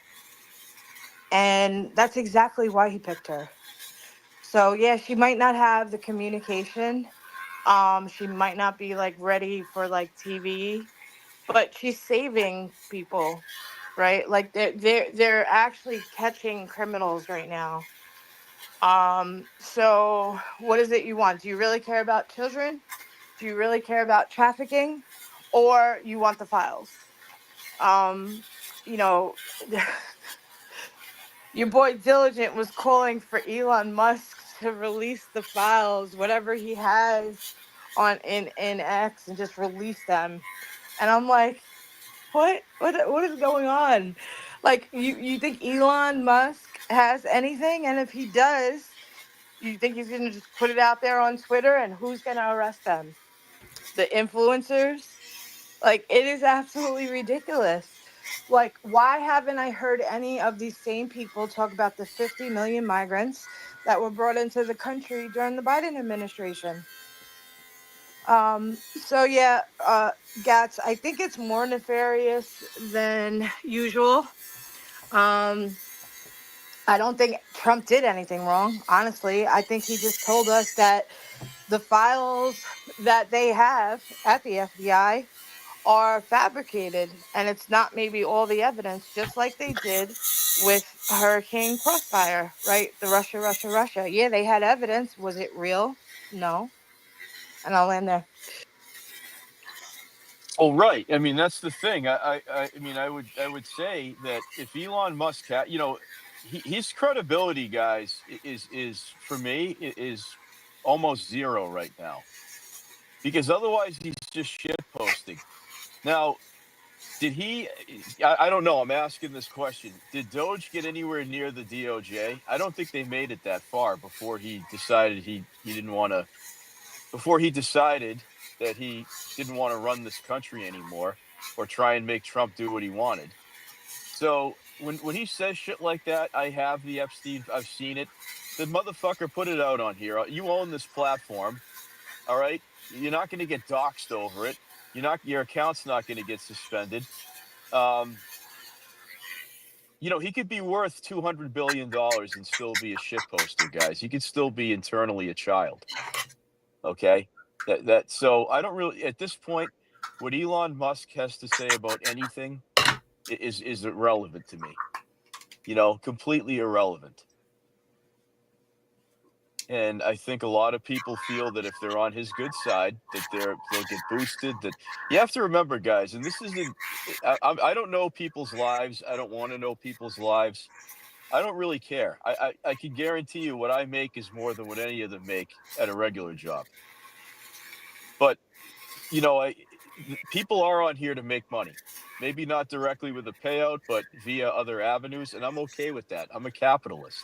And that's exactly why he picked her. So yeah, she might not have the communication. She might not be like ready for like TV, but she's saving people, right? Like they're actually catching criminals right now. So what is it you want? Do you really care about children? Do you really care about trafficking? Or you want the files? Um, you know, your boy Diligent was calling for Elon Musk to release the files, whatever he has in X, and just release them. And I'm like, what is going on? Like, you think Elon Musk has anything? And if he does, you think he's gonna just put it out there on Twitter, and who's gonna arrest them? The influencers? Like, it is absolutely ridiculous. Like, why haven't I heard any of these same people talk about the 50 million migrants that were brought into the country during the Biden administration? So yeah, Gats, I think it's more nefarious than usual. Um, I don't think Trump did anything wrong, honestly. I think he just told us that the files that they have at the FBI are fabricated, and it's not maybe all the evidence, just like they did with Hurricane Crossfire, right? The Russia. Yeah, they had evidence. Was it real? No. And I'll end there. Oh, right. I mean, that's the thing. I mean, I would say that if Elon Musk had, his credibility, guys, is for me is almost zero right now, because otherwise he's just shit posting. Now, did he? I don't know. I'm asking this question. Did Doge get anywhere near the DOJ? I don't think they made it that far before he decided he didn't want to. Before he decided that he didn't want to run this country anymore or try and make Trump do what he wanted. So when he says shit like that, I have the Epstein. I've seen it. The motherfucker put it out on here. You own this platform. All right. You're not going to get doxxed over it. Your account's not going to get suspended. He could be worth $200 billion and still be a shitposter, guys. He could still be internally a child. Okay. So I don't really, at this point, what Elon Musk has to say about anything is irrelevant to me. Completely irrelevant. And I think a lot of people feel that if they're on his good side, that they'll get boosted. That you have to remember, guys. And this isn't. I don't know people's lives. I don't want to know people's lives. I don't really care. I can guarantee you what I make is more than what any of them make at a regular job. But people are on here to make money. Maybe not directly with a payout, but via other avenues, and I'm okay with that. I'm a capitalist.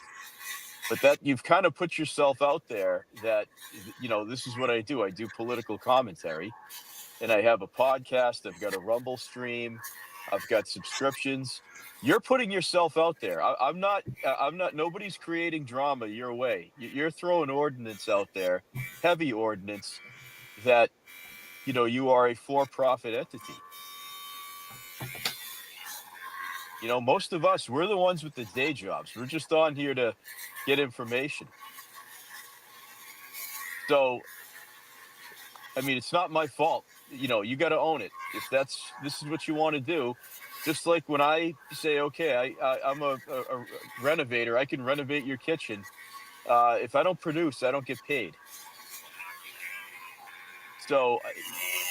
But that you've kind of put yourself out there that this is what I do. I do political commentary, and I have a podcast. I've got a Rumble stream. I've got subscriptions. You're putting yourself out there. I'm not. I'm not. Nobody's creating drama your way. You're throwing ordinance out there, heavy ordinance that you are a for-profit entity. Most of us, we're the ones with the day jobs. We're just on here to get information. So, I mean, it's not my fault. You got to own it. If this is what you want to do, just like when I say, okay, I'm a renovator, I can renovate your kitchen. If I don't produce, I don't get paid. So,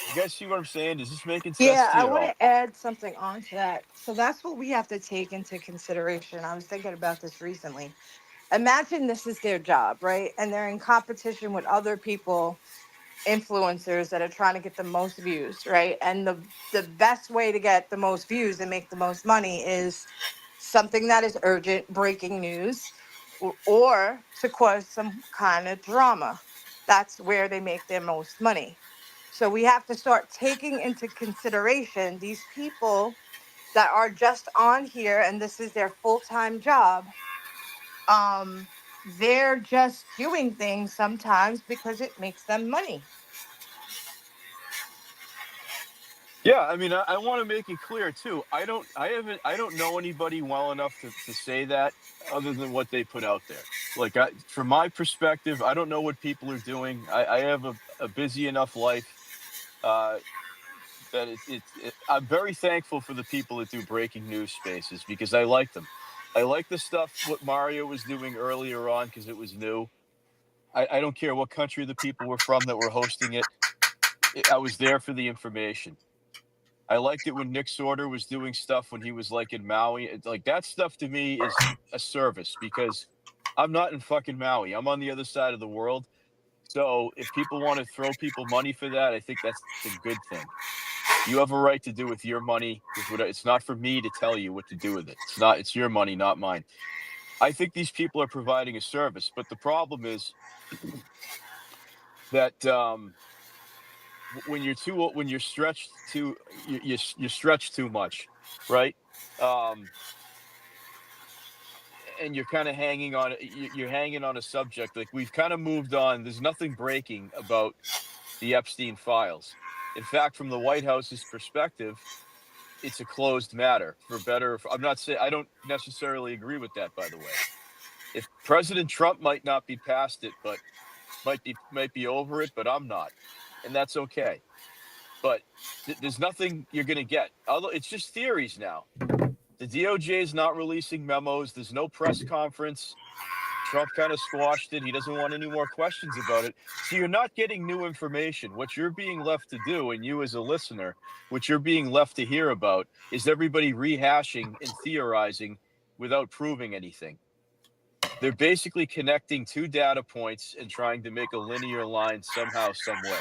you guys see what I'm saying? Is this making sense Yeah, to I you at want all? to add something onto that. So that's what we have to take into consideration. I was thinking about this recently. Imagine this is their job, right? And they're in competition with other people, influencers that are trying to get the most views, right? And the best way to get the most views and make the most money is something that is urgent, breaking news, or to cause some kind of drama. That's where they make their most money. So we have to start taking into consideration these people that are just on here and this is their full-time job. Um, they're just doing things sometimes because it makes them money. Yeah, I mean, I want to make it clear too. I don't know anybody well enough to say that other than what they put out there. Like, from my perspective, I don't know what people are doing. I have a busy enough life uh, that I'm very thankful for the people that do breaking news spaces because I like them. I like the stuff what Mario was doing earlier on because it was new. I don't care what country the people were from that were hosting it. I was there for the information. I liked it when Nick Sorter was doing stuff when he was like in Maui. Like that stuff to me is a service because I'm not in fucking Maui. I'm on the other side of the world. So if people want to throw people money for that, I think that's a good thing. You have a right to do with your money with what it's not for me to tell you what to do with it. It's your money, not mine. I think these people are providing a service, but the problem is that when you're stretched too you stretch too much, right? Um, and you're kind of hanging on you're hanging on a subject like we've kind of moved on. There's nothing breaking about the Epstein files. In fact, from the White House's perspective, it's a closed matter for better. I'm not saying I don't necessarily agree with that, by the way. If President Trump might not be past it, but might be over it, but I'm not, and that's okay. But there's nothing you're going to get. Although it's just theories now. The DOJ is not releasing memos. There's no press conference. Trump kind of squashed it. He doesn't want any more questions about it. So you're not getting new information. What you're being left to do, and you as a listener, what you're being left to hear about is everybody rehashing and theorizing without proving anything. They're basically connecting two data points and trying to make a linear line somehow, some way.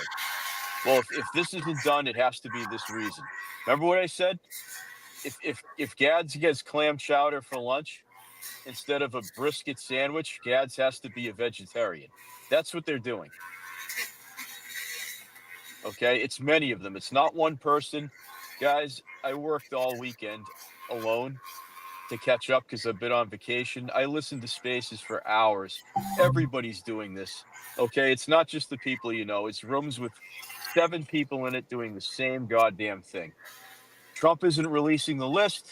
Well, if this isn't done, it has to be this reason. Remember what I said? If Gads gets clam chowder for lunch instead of a brisket sandwich, Gads has to be a vegetarian. That's what they're doing. Okay, it's many of them. It's not one person. Guys, I worked all weekend alone to catch up because I've been on vacation. I listen to spaces for hours. Everybody's doing this. Okay, it's not just the people it's rooms with 7 people in it doing the same goddamn thing. Trump isn't releasing the list.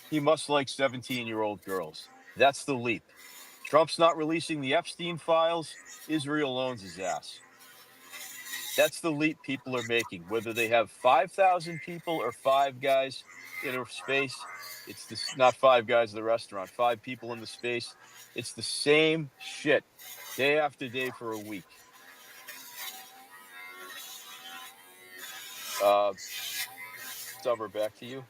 He must like 17-year-old girls. That's the leap. Trump's not releasing the Epstein files. Israel owns his ass. That's the leap people are making. Whether they have 5,000 people or 5 guys in a space, it's not 5 guys at the restaurant, 5 people in the space. It's the same shit day after day for a week. Summer, back to you.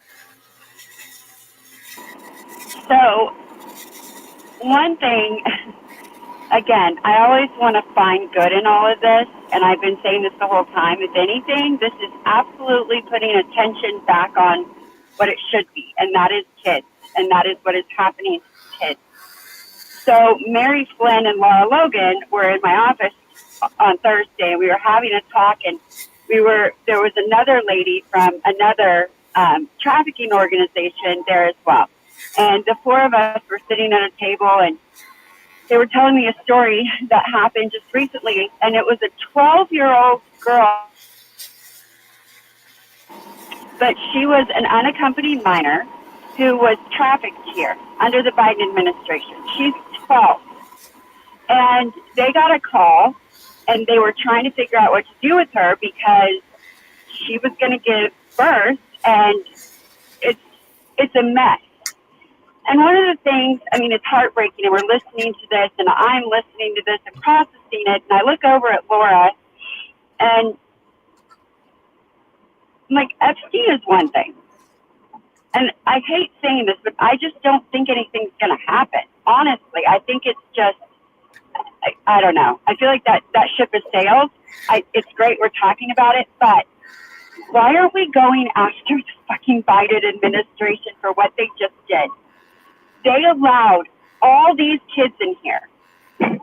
So, one thing, again, I always want to find good in all of this. and I've been saying this the whole time, if anything, this is absolutely putting attention back on what it should be, and that is kids, and that is what is happening to kids. So Mary Flynn and Laura Logan were in my office on Thursday, and we were having a talk, and there was another lady from another trafficking organization there as well. And the four of us were sitting at a table, and they were telling me a story that happened just recently, and it was a 12-year-old girl, but she was an unaccompanied minor who was trafficked here under the Biden administration. She's 12. And they got a call, and they were trying to figure out what to do with her because she was going to give birth, and it's a mess. And one of the things, I mean, it's heartbreaking, and we're listening to this, and I'm listening to this and processing it, and I look over at Laura, and I'm like, Epstein is one thing. And I hate saying this, but I just don't think anything's going to happen. Honestly, I think it's just, I don't know. I feel like that ship has sailed. It's great we're talking about it, but why are we going after the fucking Biden administration for what they just did? They allowed all these kids in here.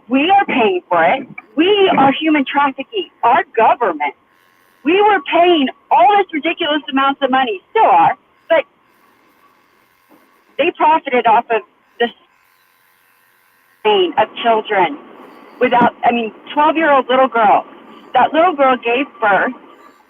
We are paying for it. We are human trafficking. Our government. We were paying all this ridiculous amounts of money, still are, but they profited off of the pain of children without, 12-year-old little girl. That little girl gave birth,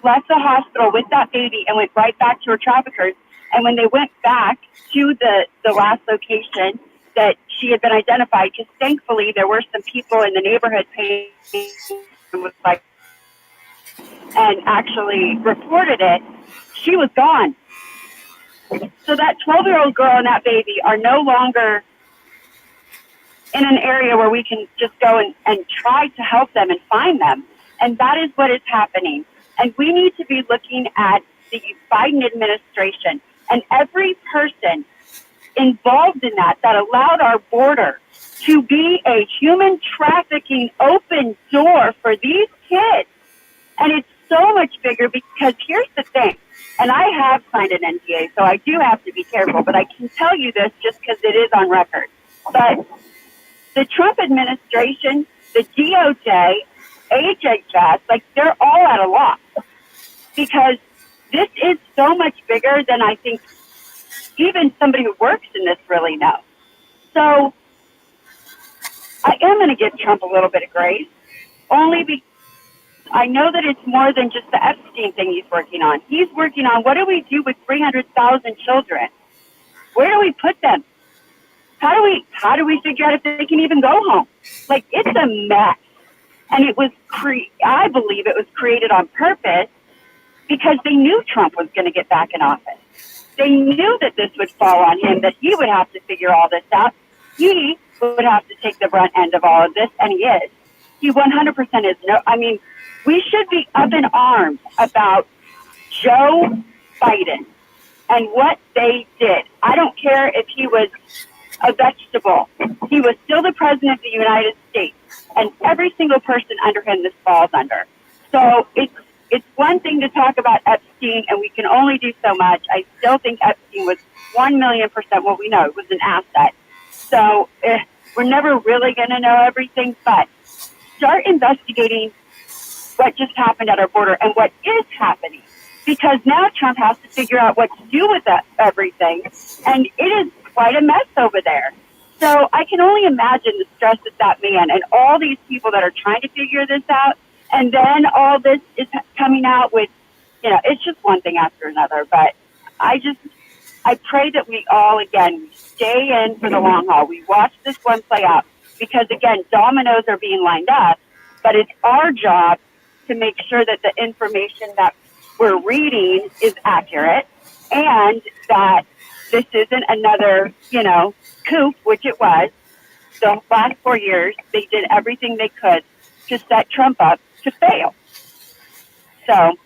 left the hospital with that baby, and went right back to her traffickers. And when they went back to the last location that she had been identified, because thankfully there were some people in the neighborhood paying and actually reported it, she was gone. So that 12-year-old girl and that baby are no longer in an area where we can just go and try to help them and find them. And that is what is happening. And we need to be looking at the Biden administration and every person involved in that allowed our border to be a human trafficking open door for these kids. And it's so much bigger because here's the thing, and I have signed an NDA, so I do have to be careful, but I can tell you this just because it is on record. But the Trump administration, the DOJ, HHS, they're all at a loss because this is so much bigger than I think even somebody who works in this really knows. So I am going to give Trump a little bit of grace, only because I know that it's more than just the Epstein thing he's working on. He's working on what do we do with 300,000 children? Where do we put them? How do we figure out if they can even go home? It's a mess. And it was, I believe it was created on purpose because they knew Trump was going to get back in office. They knew that this would fall on him, that he would have to figure all this out. He would have to take the brunt end of all of this, and he is. He 100% is. We should be up in arms about Joe Biden and what they did. I don't care if he was a vegetable. He was still the president of the United States, and every single person under him this falls under. So it's one thing to talk about Epstein, and we can only do so much. I still think Epstein was 1,000,000%, well, we know it was an asset. So we're never really going to know everything, but start investigating what just happened at our border and what is happening. Because now Trump has to figure out what to do with everything, and it is quite a mess over there. So I can only imagine the stress of that man and all these people that are trying to figure this out. And then all this is coming out with, it's just one thing after another. But I pray that we all, again, stay in for the long haul. We watch this one play out because, again, dominoes are being lined up. But it's our job to make sure that the information that we're reading is accurate and that this isn't another, coup, which it was. The last 4 years, they did everything they could to set Trump up to fail. So,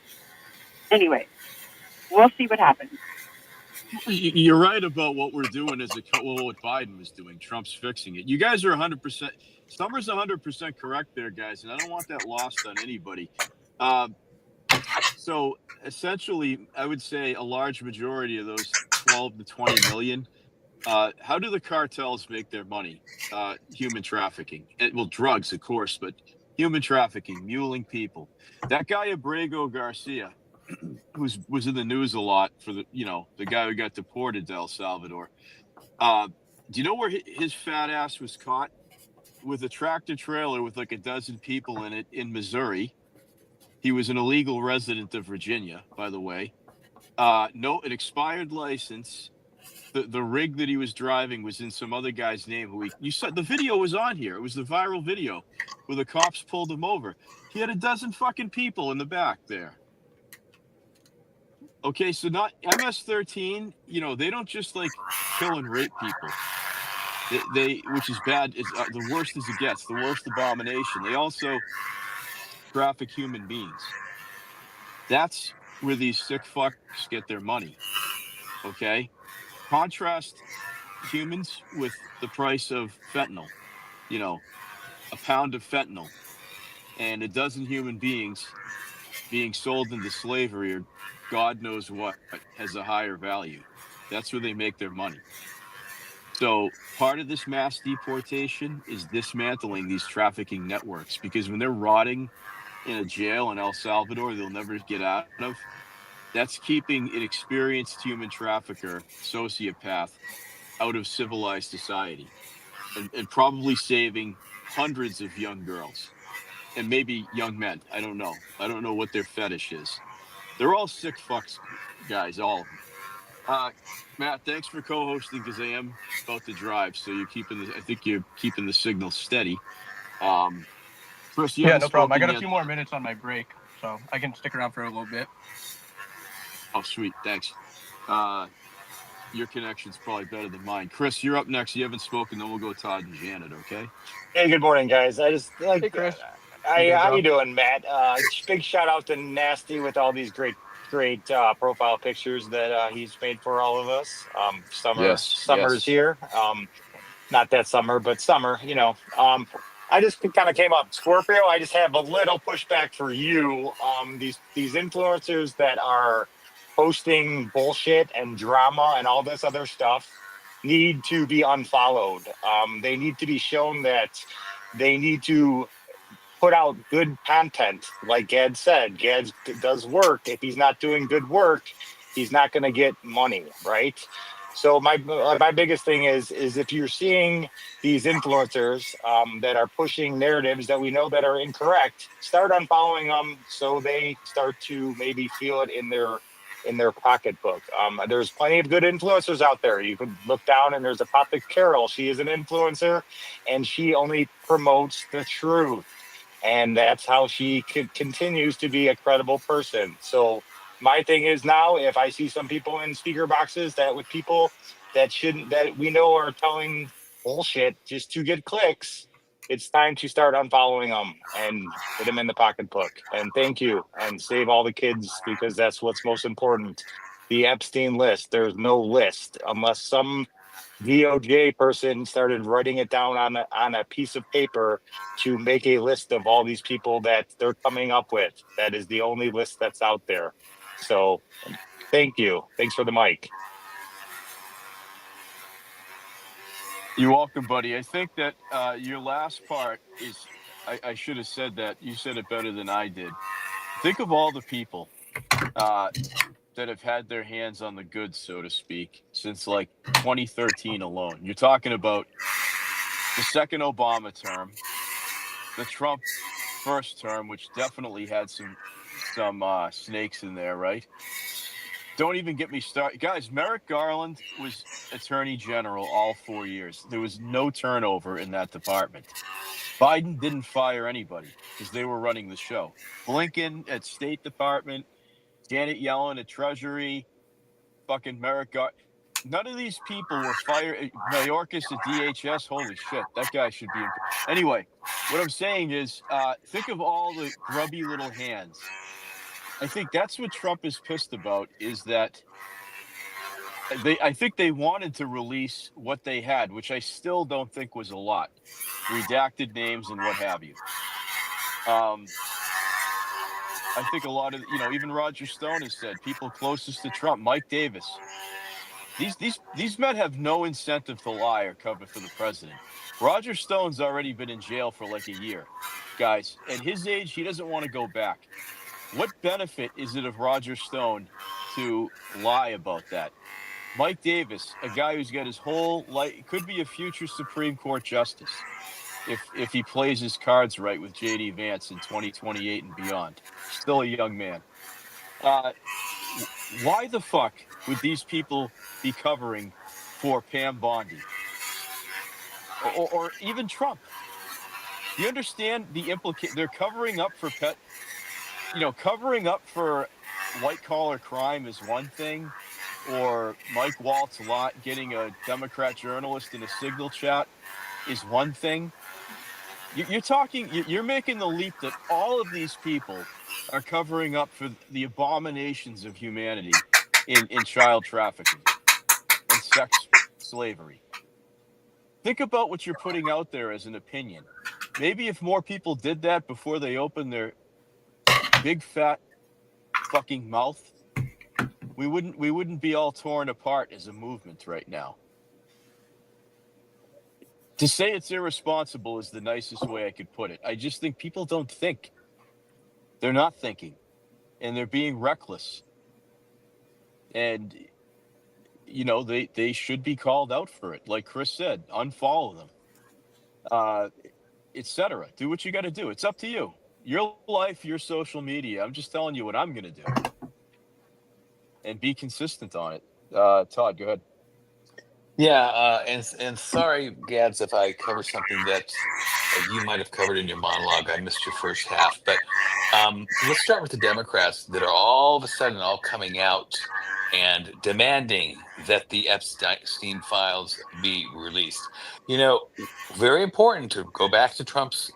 anyway, we'll see what happens. You're right about what we're doing what Biden was doing. Trump's fixing it. You guys are 100%. Summer's 100% correct there, guys, and I don't want that lost on anybody. So essentially, I would say a large majority of those 12 to 20 million. How do the cartels make their money? Human trafficking. Well, drugs, of course, but human trafficking, muling people. That guy Abrego Garcia, was in the news a lot for the guy who got deported to El Salvador. Do you know where his fat ass was caught? With a tractor trailer with like a dozen people in it in Missouri. He was an illegal resident of Virginia, by the way. No, an expired license. The rig that he was driving was in some other guy's name you saw the video was on here. It was the viral video where the cops pulled him over. He had a dozen fucking people in the back there. Okay, so not MS-13, they don't just like kill and rape people. They which is bad, is the worst as it gets, the worst abomination. They also traffic human beings. That's where these sick fucks get their money. Okay? Contrast humans with the price of fentanyl. A pound of fentanyl and a dozen human beings being sold into slavery or God knows what has a higher value. That's where they make their money. So part of this mass deportation is dismantling these trafficking networks, because when they're rotting in a jail in El Salvador they'll never get out of, that's keeping an experienced human trafficker, sociopath, out of civilized society, and probably saving hundreds of young girls and maybe young men. I don't know what their fetish is. They're all sick fucks, guys, all of them. Matt, thanks for co-hosting, because I am about to drive, so I think you're keeping the signal steady. Chris, you Yeah, haven't no problem. I spoken got a yet. few more minutes on my break, so I can stick around for a little bit. Oh, sweet, thanks. Your connection's probably better than mine. Chris, you're up next. You haven't spoken, then we'll go Todd and Janet, okay? Hey, good morning, guys. I just Hey, Chris. how you doing, Matt? Big shout out to Nasty with all these great profile pictures that he's made for all of us. Summer's here. Not that summer, but summer. I just kind of came up Scorpio. I just have a little pushback for you. These influencers that are posting bullshit and drama and all this other stuff need to be unfollowed. They need to be shown that they need to put out good content. Like Gad said, Gad does work. If he's not doing good work, he's not going to get money, right? So my biggest thing is if you're seeing these influencers that are pushing narratives that we know that are incorrect, start unfollowing them so they start to maybe feel it in their pocketbook. There's plenty of good influencers out there. You can look down and there's a Topic Carol. She is an influencer and she only promotes the truth. And that's how she continues to be a credible person. So my thing is now, if I see some people in speaker boxes with people that we know are telling bullshit just to get clicks, it's time to start unfollowing them and put them in the pocketbook. And thank you, and save all the kids, because that's what's most important. The Epstein list, there's no list unless some DOJ person started writing it down on a piece of paper to make a list of all these people that they're coming up with. That is the only list that's out there. So thank you. Thanks for the mic. You're welcome, buddy. I think that your last part is, I should have said that. You said it better than I did. Think of all the people that have had their hands on the goods, so to speak, since like 2013 alone. You're talking about the second Obama term, the Trump first term, which definitely had some snakes in there, right? Don't even get me started. Guys, Merrick Garland was Attorney General all 4 years. There was no turnover in that department. Biden didn't fire anybody because they were running the show. Blinken at State Department, Janet Yellen at Treasury, fucking Merrick Garland. None of these people were fired. Mayorkas at DHS. Holy shit, that guy should be. Anyway, what I'm saying is, think of all the grubby little hands. I think that's what Trump is pissed about, is that I think they wanted to release what they had, which I still don't think was a lot, redacted names and what have you. I think a lot of, even Roger Stone has said people closest to Trump, Mike Davis. These men have no incentive to lie or cover for the president. Roger Stone's already been in jail for like a year, guys. At his age, he doesn't want to go back. What benefit is it of Roger Stone to lie about that? Mike Davis, a guy who's got his whole life, could be a future Supreme Court justice if he plays his cards right with JD Vance in 2028 and beyond. Still a young man. Uh, why the fuck would these people be covering for Pam Bondi or even Trump? Do you understand the implication? They're covering up for covering up for white collar crime is one thing, or Mike Waltz lot getting a Democrat journalist in a signal chat is one thing. You're making the leap that all of these people are covering up for the abominations of humanity in child trafficking and sex slavery. Think about what you're putting out there as an opinion. Maybe if more people did that before they opened their big fat fucking mouth, we wouldn't be all torn apart as a movement right now. To say it's irresponsible is the nicest way I could put it. I just think people don't think. They're not thinking, and they're being reckless. And they should be called out for it. Like Chris said, unfollow them, etc. Do what you got to do. It's up to you. Your life, your social media. I'm just telling you what I'm going to do, and be consistent on it. Todd, go ahead. Yeah, and sorry, Gads, if I cover something that you might have covered in your monologue. I missed your first half, but let's start with the Democrats that are all of a sudden all coming out and demanding that the Epstein files be released. Very important to go back to Trump's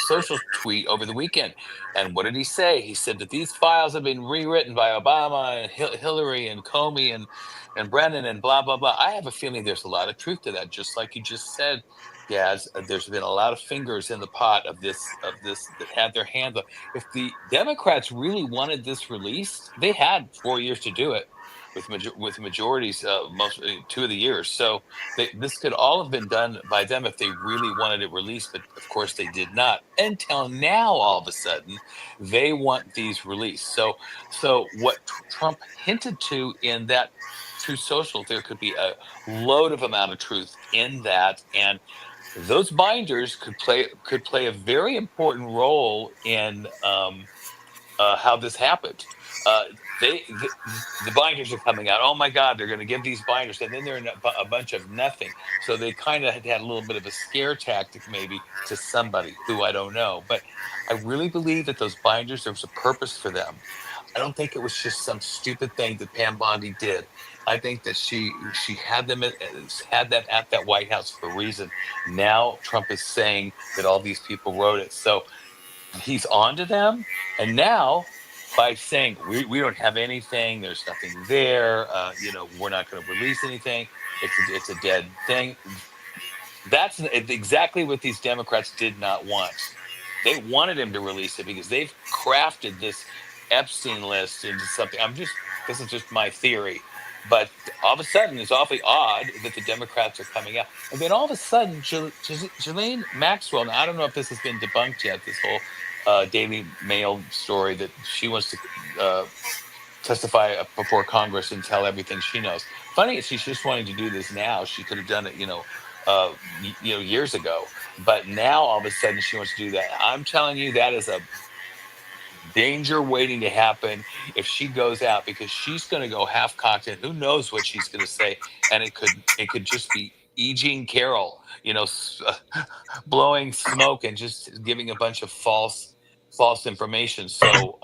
social tweet over the weekend. And what did he say? He said that these files have been rewritten by Obama and Hillary and Comey and Brennan and blah blah blah. I have a feeling there's a lot of truth to that, just like you just said, Gaz. There's been a lot of fingers in the pot of this that had their hands on. If the Democrats really wanted this released, they had 4 years to do it with majorities most 2 of the years. So this could all have been done by them if they really wanted it released, but of course they did not until now. All of a sudden, they want these released. So what Trump hinted to in that True Social, there could be a load of amount of truth in that, and those binders could play a very important role in how this happened. The binders are coming out. Oh my God, they're going to give these binders, and then they're in a bunch of nothing. So they kind of had a little bit of a scare tactic, maybe, to somebody who I don't know. But I really believe that those binders, there was a purpose for them. I don't think it was just some stupid thing that Pam Bondi did. I think that she had them had that at that White House for a reason. Now Trump is saying that all these people wrote it, so he's on to them. And now by saying we don't have anything, there's nothing there, we're not going to release anything. It's a dead thing. That's exactly what these Democrats did not want. They wanted him to release it because they've crafted this Epstein list into something. This is just my theory, but all of a sudden it's awfully odd that the Democrats are coming out, and then all of a sudden Ghislaine Maxwell. Now I don't know if this has been debunked yet. This whole Daily Mail story that she wants to testify before Congress and tell everything she knows. Funny is she's just wanting to do this now. She could have done it, years ago, but now all of a sudden she wants to do that. I'm telling you, that is a danger waiting to happen if she goes out, because she's going to go half cocked, and who knows what she's going to say, and it could just be E. Jean Carroll, blowing smoke and just giving a bunch of false information. So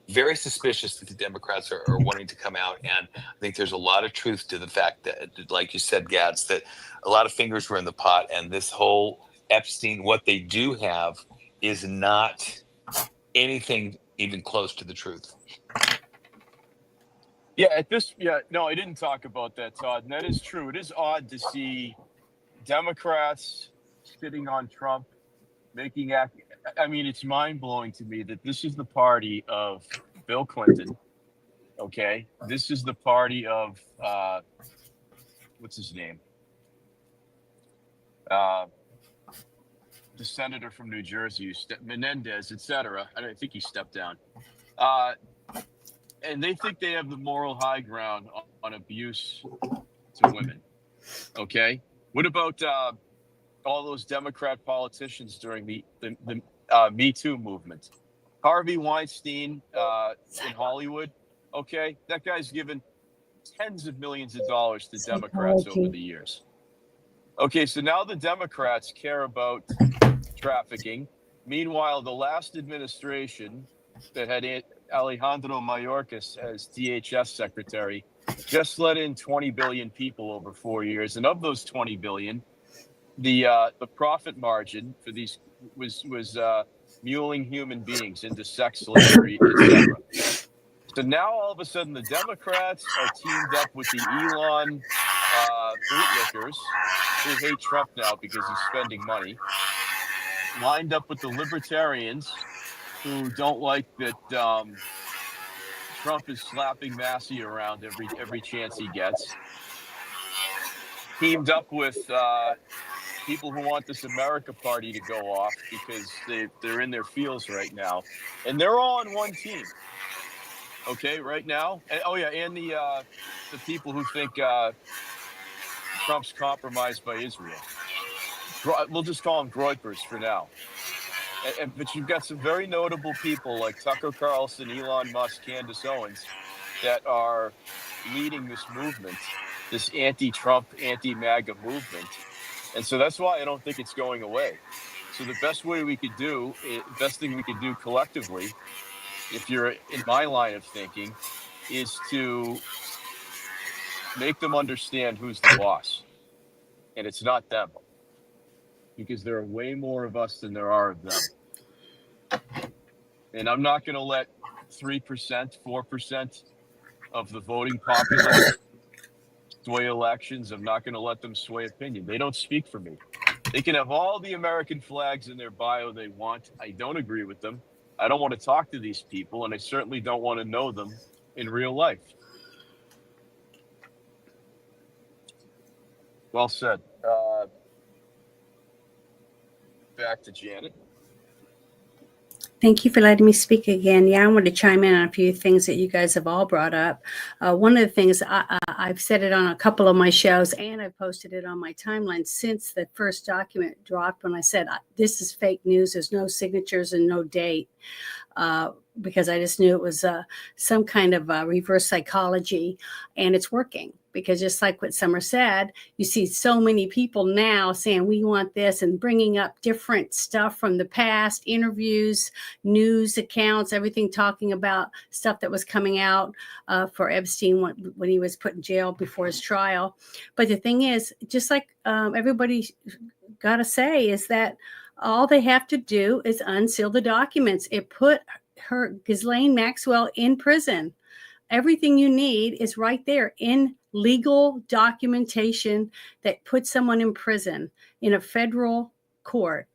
very suspicious that the Democrats are wanting to come out, and I think there's a lot of truth to the fact that, like you said, Gads, that a lot of fingers were in the pot, and this whole Epstein, what they do have is not anything even close to the truth. No, I didn't talk about that, Todd. And that is true. It is odd to see Democrats sitting on Trump, I mean, it's mind blowing to me that this is the party of Bill Clinton. Okay. This is the party of, what's his name? The senator from New Jersey, Menendez, etc. I think he stepped down. And they think they have the moral high ground on abuse to women. Okay. What about all those Democrat politicians during the Me Too movement? Harvey Weinstein in Hollywood. Okay. That guy's given tens of millions of dollars to Democrats over the years. Okay. So now the Democrats care about trafficking. Meanwhile, the last administration that had Alejandro Mayorkas as DHS secretary just let in 20 billion people over 4 years, and of those 20 billion, the profit margin for these was muling human beings into sex slavery, etc. So now all of a sudden the Democrats are teamed up with the Elon bootlickers who hate Trump now because he's spending money, lined up with the libertarians who don't like that Trump is slapping Massey around every chance he gets, teamed up with people who want this America party to go off because they're in their feels right now, and they're all on one team. Okay, right now, and the people who think Trump's compromised by Israel. We'll just call them Groypers for now. But you've got some very notable people like Tucker Carlson, Elon Musk, Candace Owens, that are leading this movement, this anti-Trump, anti-MAGA movement. And so that's why I don't think it's going away. So the best thing we could do collectively, if you're in my line of thinking, is to make them understand who's the boss. And it's not them. Because there are way more of us than there are of them. And I'm not going to let 3%, 4% of the voting populace sway elections. I'm not going to let them sway opinion. They don't speak for me. They can have all the American flags in their bio they want. I don't agree with them. I don't want to talk to these people, and I certainly don't want to know them in real life. Well said. Back to Janet. Thank you for letting me speak again. Yeah, I want to chime in on a few things that you guys have all brought up. One of the things, I've said it on a couple of my shows, and I've posted it on my timeline since the first document dropped, when I said, this is fake news. There's no signatures and no date. Because I just knew it was some kind of reverse psychology, and it's working. Because just like what Summer said, you see so many people now saying we want this and bringing up different stuff from the past, interviews, news accounts, everything talking about stuff that was coming out for Epstein when he was put in jail before his trial. But the thing is, just like everybody got to say, is that all they have to do is unseal the documents. It put Ghislaine Maxwell in prison. Everything you need is right there in legal documentation that puts someone in prison in a federal court.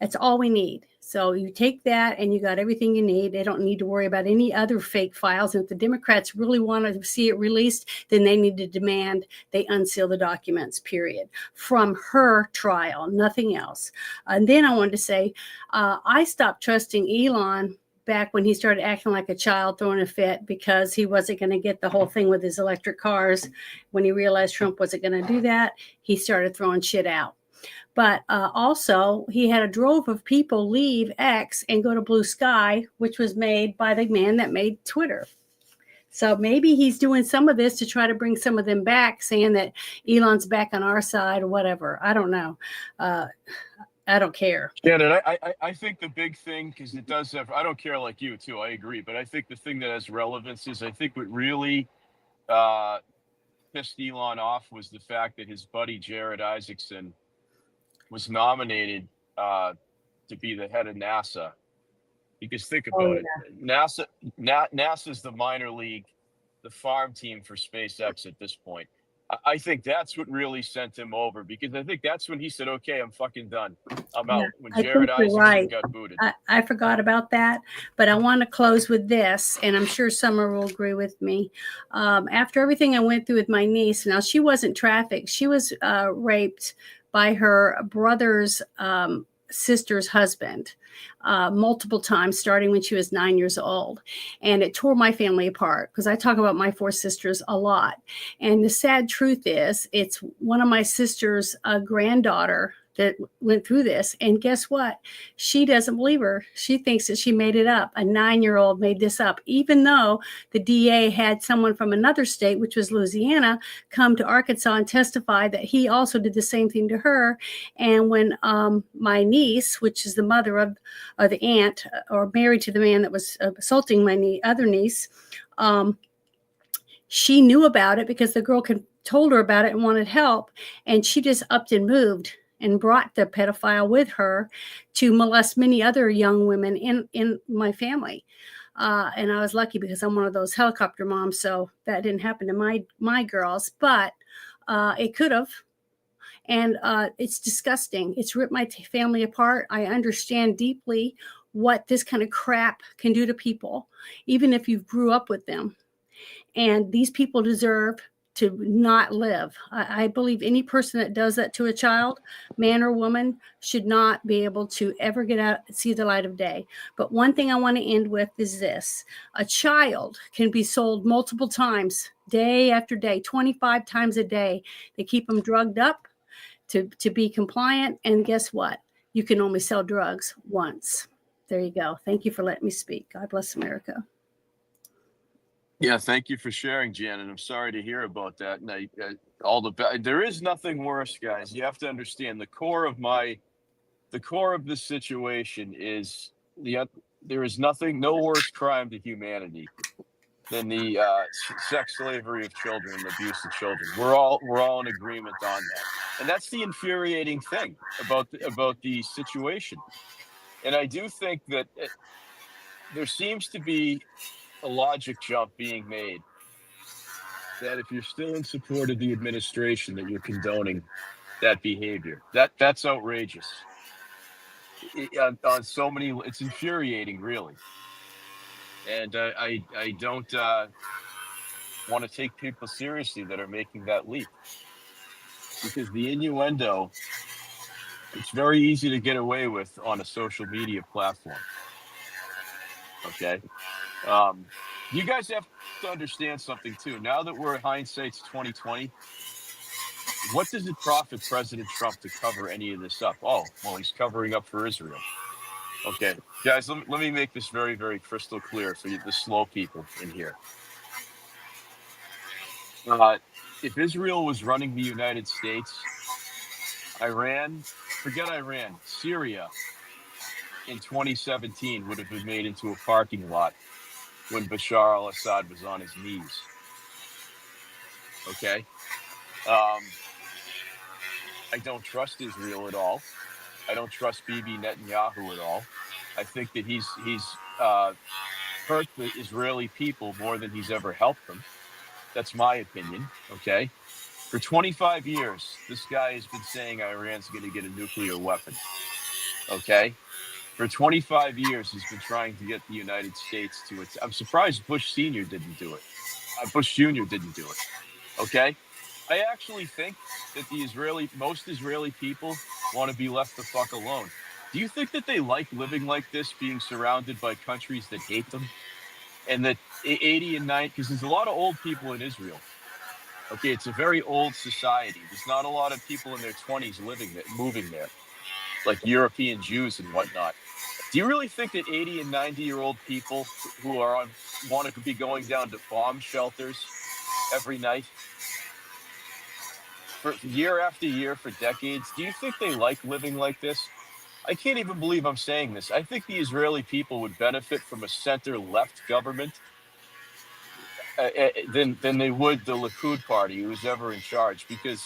That's all we need. So you take that and you got everything you need. They don't need to worry about any other fake files. And if the Democrats really want to see it released, then they need to demand they unseal the documents, period, from her trial, nothing else. And then I wanted to say, I stopped trusting Elon back when he started acting like a child, throwing a fit because he wasn't going to get the whole thing with his electric cars. When he realized Trump wasn't going to do that, he started throwing shit out. But also, he had a drove of people leave X and go to Blue Sky, which was made by the man that made Twitter. So maybe he's doing some of this to try to bring some of them back, saying that Elon's back on our side or whatever. I don't know. I don't care. Shannon, I think the big thing, because it does have, I don't care like you too, I agree, but I think the thing that has relevance is I think what really pissed Elon off was the fact that his buddy Jared Isaacson was nominated to be the head of NASA. Because think about it. NASA is the minor league the farm team for SpaceX at this point. I think that's what really sent him over, because I think that's when he said, "Okay, I'm fucking done. I'm Yeah, out." When I Jared think you're Isaacson right. got booted. I forgot about that, but I want to close with this, and I'm sure Summer will agree with me. After everything I went through with my niece, now she wasn't trafficked. She was raped by her brother's sister's husband multiple times, starting when she was 9 years old. And it tore my family apart because I talk about my 4 sisters a lot. And the sad truth is, it's one of my sister's granddaughter that went through this. And guess what? She doesn't believe her. She thinks that she made it up. A 9-year-old made this up, even though the DA had someone from another state, which was Louisiana, come to Arkansas and testify that he also did the same thing to her. And when my niece, which is the mother of the aunt, or married to the man that was assaulting my other niece, she knew about it because the girl told her about it and wanted help. And she just upped and moved and brought the pedophile with her to molest many other young women in my family. And I was lucky because I'm one of those helicopter moms, so that didn't happen to my girls, but it could have. And it's disgusting. It's ripped my family apart. I understand deeply what this kind of crap can do to people, even if you grew up with them. And these people deserve to not live. I believe any person that does that to a child, man or woman, should not be able to ever get out, see the light of day. But one thing I want to end with is this. A child can be sold multiple times, day after day, 25 times a day. They keep them drugged up to be compliant. And guess what? You can only sell drugs once. There you go. Thank you for letting me speak. God bless America. Yeah, thank you for sharing, Jan, and I'm sorry to hear about that. And there is nothing worse, guys. You have to understand the core of this situation is there is no worse crime to humanity than the sex slavery of children and abuse of children. We're all in agreement on that, and that's the infuriating thing about the situation. And I do think that there seems to be a logic jump being made that if you're still in support of the administration, that you're condoning that behavior. That's outrageous. On so many, it's infuriating, really. And I don't want to take people seriously that are making that leap, because the innuendo, it's very easy to get away with on a social media platform. Okay. You guys have to understand something too. Now that we're hindsight's 2020, what does it profit President Trump to cover any of this up? Oh, well, he's covering up for Israel. Okay, guys, let me make this very, very crystal clear for you, the slow people in here. If Israel was running the United States, Syria in 2017 would have been made into a parking lot when Bashar al-Assad was on his knees. Okay? I don't trust Israel at all. I don't trust Bibi Netanyahu at all. I think that he's hurt the Israeli people more than he's ever helped them. That's my opinion. Okay. For 25 years, this guy has been saying Iran's going to get a nuclear weapon. Okay. For 25 years, he's been trying to get the United States to it. I'm surprised Bush Sr. didn't do it. Bush Jr. didn't do it. Okay. I actually think that most Israeli people want to be left the fuck alone. Do you think that they like living like this, being surrounded by countries that hate them? And that 80 and 90, because there's a lot of old people in Israel. Okay, it's a very old society. There's not a lot of people in their 20s moving there, like European Jews and whatnot. Do you really think that 80 and 90-year-old people who want to be going down to bomb shelters every night for year after year for decades, do you think they like living like this? I can't even believe I'm saying this. I think the Israeli people would benefit from a center-left government than they would the Likud party, who's ever in charge, because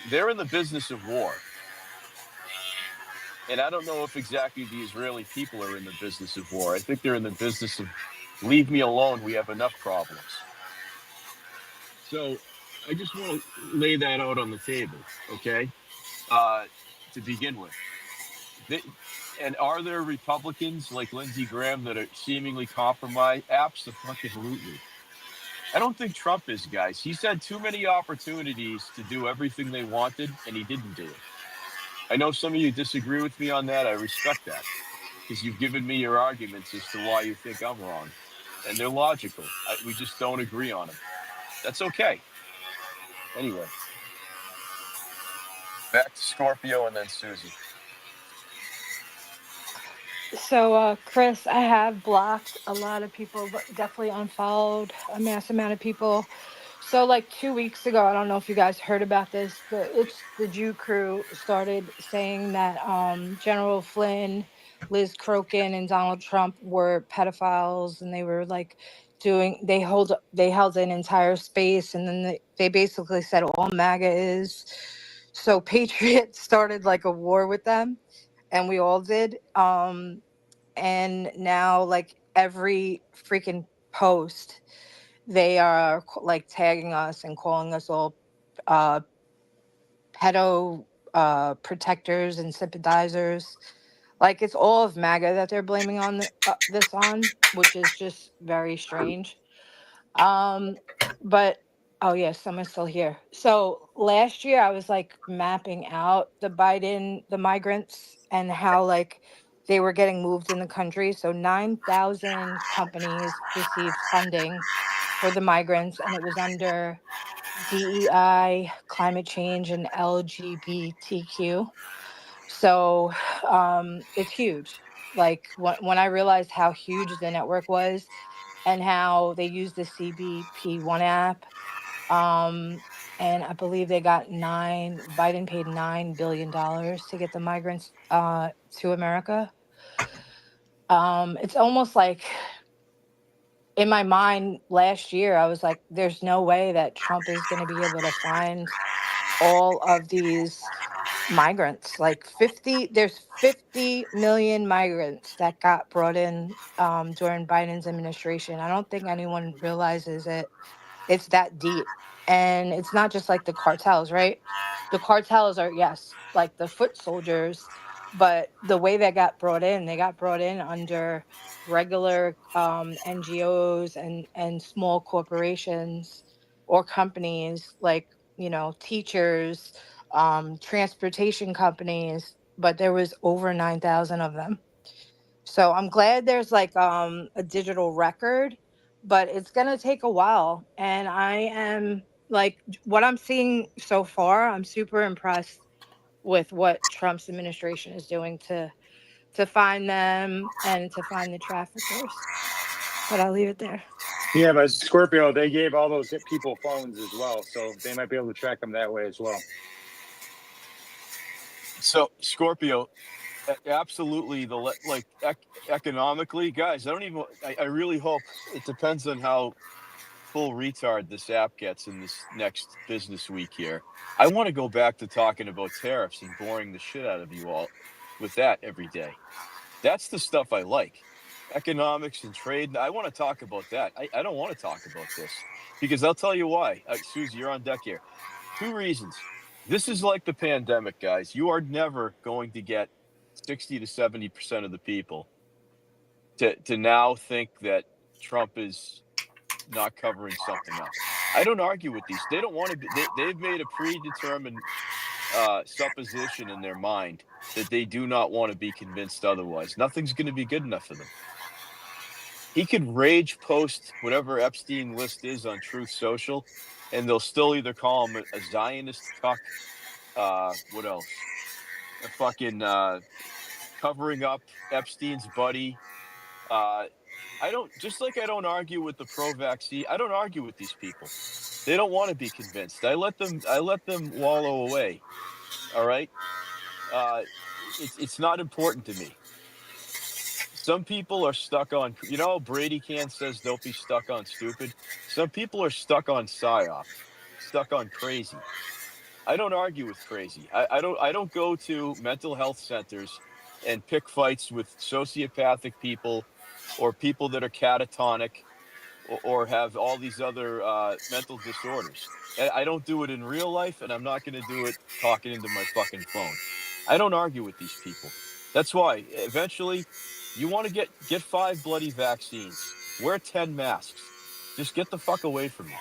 they're in the business of war. And I don't know if exactly the Israeli people are in the business of war. I think they're in the business of leave me alone. We have enough problems. So I just want to lay that out on the table, okay? To begin with. And are there Republicans like Lindsey Graham that are seemingly compromised? Absolutely. I don't think Trump is, guys. He's had too many opportunities to do everything they wanted, and he didn't do it. I know some of you disagree with me on that. I respect that because you've given me your arguments as to why you think I'm wrong, and they're logical. We just don't agree on them. That's okay. Anyway, back to Scorpio and then Susie. So, Chris, I have blocked a lot of people, but definitely unfollowed a mass amount of people. So, like 2 weeks ago, I don't know if you guys heard about this. The Jew crew started saying that General Flynn, Liz Crokin, and Donald Trump were pedophiles, and they were like they held an entire space, and then they basically said all MAGA is. So Patriots started like a war with them, and we all did. And now like every freaking post they are like tagging us and calling us all uh pedo protectors and sympathizers. Like it's all of MAGA that they're blaming on this on, which is just very strange. um but oh yes, someone's still here. So last year I was like mapping out the migrants and how like they were getting moved in the country. So 9,000 companies received funding for the migrants, and it was under DEI, climate change, and LGBTQ. So it's huge. Like when I realized how huge the network was and how they used the CBP1 app, um, and I believe Biden paid $9 billion to get the migrants to America. It's almost like in my mind last year, I was like, there's no way that Trump is going to be able to find all of these migrants. Like there's 50 million migrants that got brought in during Biden's administration. I don't think anyone realizes it. It's that deep. And it's not just like the cartels, right? The cartels are, yes, like the foot soldiers, but the way they got brought in under regular NGOs and small corporations or companies like, teachers, transportation companies, but there was over 9,000 of them. So I'm glad there's like a digital record, but it's going to take a while. And I am like what I'm seeing so far, I'm super impressed with what Trump's administration is doing to find them and to find the traffickers. But I'll leave it there. Yeah, but Scorpio, they gave all those people phones as well, so they might be able to track them that way as well. So Scorpio, absolutely. Economically, guys, I really hope it depends on how full retard this app gets in this next business week here. I want to go back to talking about tariffs and boring the shit out of you all with that every day. That's the stuff I like. Economics and trade. I want to talk about that. I don't want to talk about this because I'll tell you why. Susie, you're on deck here. 2 reasons. This is like the pandemic, guys. You are never going to get 60 to 70% of the people to now think that Trump is not covering something up. I don't argue with these. They don't want to be. They've made a predetermined supposition in their mind that they do not want to be convinced otherwise. Nothing's going to be good enough for them. He could rage post whatever Epstein list is on Truth Social, and they'll still either call him a Zionist cuck. What else? A fucking covering up Epstein's buddy. I don't argue with the pro-vaccine. I don't argue with these people. They don't want to be convinced. I let them wallow away. All right. It's not important to me. Some people are stuck on, Brady Can says don't be stuck on stupid. Some people are stuck on psyop, stuck on crazy. I don't argue with crazy. I don't go to mental health centers and pick fights with sociopathic people or people that are catatonic or have all these other mental disorders. And I don't do it in real life, and I'm not going to do it talking into my fucking phone. I don't argue with these people. That's why eventually you want to get 5 bloody vaccines. Wear 10 masks. Just get the fuck away from me.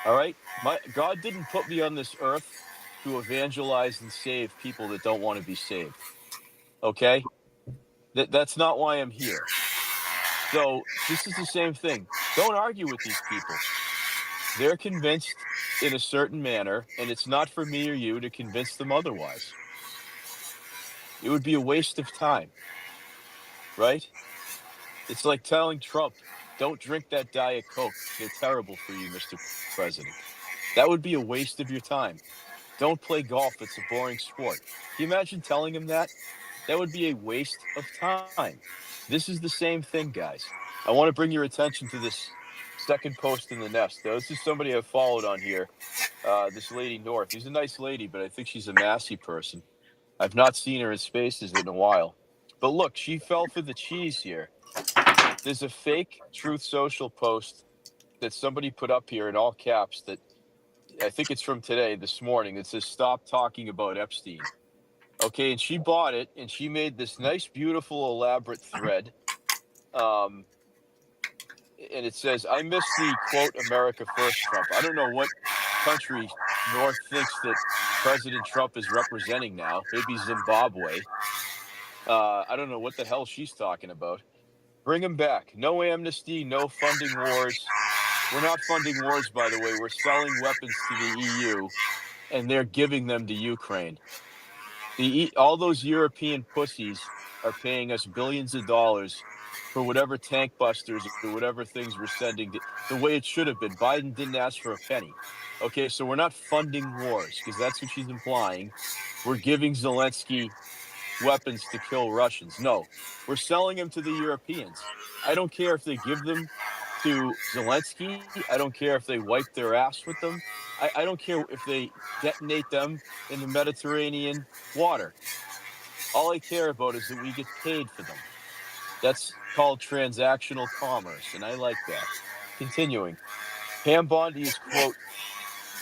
All right? My God didn't put me on this earth to evangelize and save people that don't want to be saved. Okay? That's not why I'm here. So this is the same thing. Don't argue with these people. They're convinced in a certain manner, and it's not for me or you to convince them otherwise. It would be a waste of time, right? It's like telling Trump, don't drink that Diet Coke. They're terrible for you, Mr. President. That would be a waste of your time. Don't play golf. It's a boring sport. Can you imagine telling him that? That would be a waste of time. This is the same thing, guys. I want to bring your attention to this second post in the nest. Though this is somebody I've followed on here. This lady North. She's a nice lady, but I think she's a Massey person. I've not seen her in spaces in a while. But look, she fell for the cheese here. There's a fake Truth Social post that somebody put up here in all caps that I think it's from today, this morning. It says, "Stop talking about Epstein." Okay, and she bought it, and she made this nice, beautiful, elaborate thread. And it says, "I miss the quote America First Trump." I don't know what country North thinks that President Trump is representing now. Maybe Zimbabwe. I don't know what the hell she's talking about. Bring him back. No amnesty, no funding wars. We're not funding wars, by the way. We're selling weapons to the EU, and they're giving them to Ukraine. All those European pussies are paying us billions of dollars for whatever tank busters or whatever things we're sending the way it should have been. Biden didn't ask for a penny. Okay, so we're not funding wars because that's what she's implying. We're giving Zelensky weapons to kill Russians. No, we're selling them to the Europeans. I don't care if they give them to Zelensky. I don't care if they wipe their ass with them. I don't care if they detonate them in the Mediterranean water. All I care about is that we get paid for them. That's called transactional commerce, and I like that. Continuing, Pam Bondi is, quote,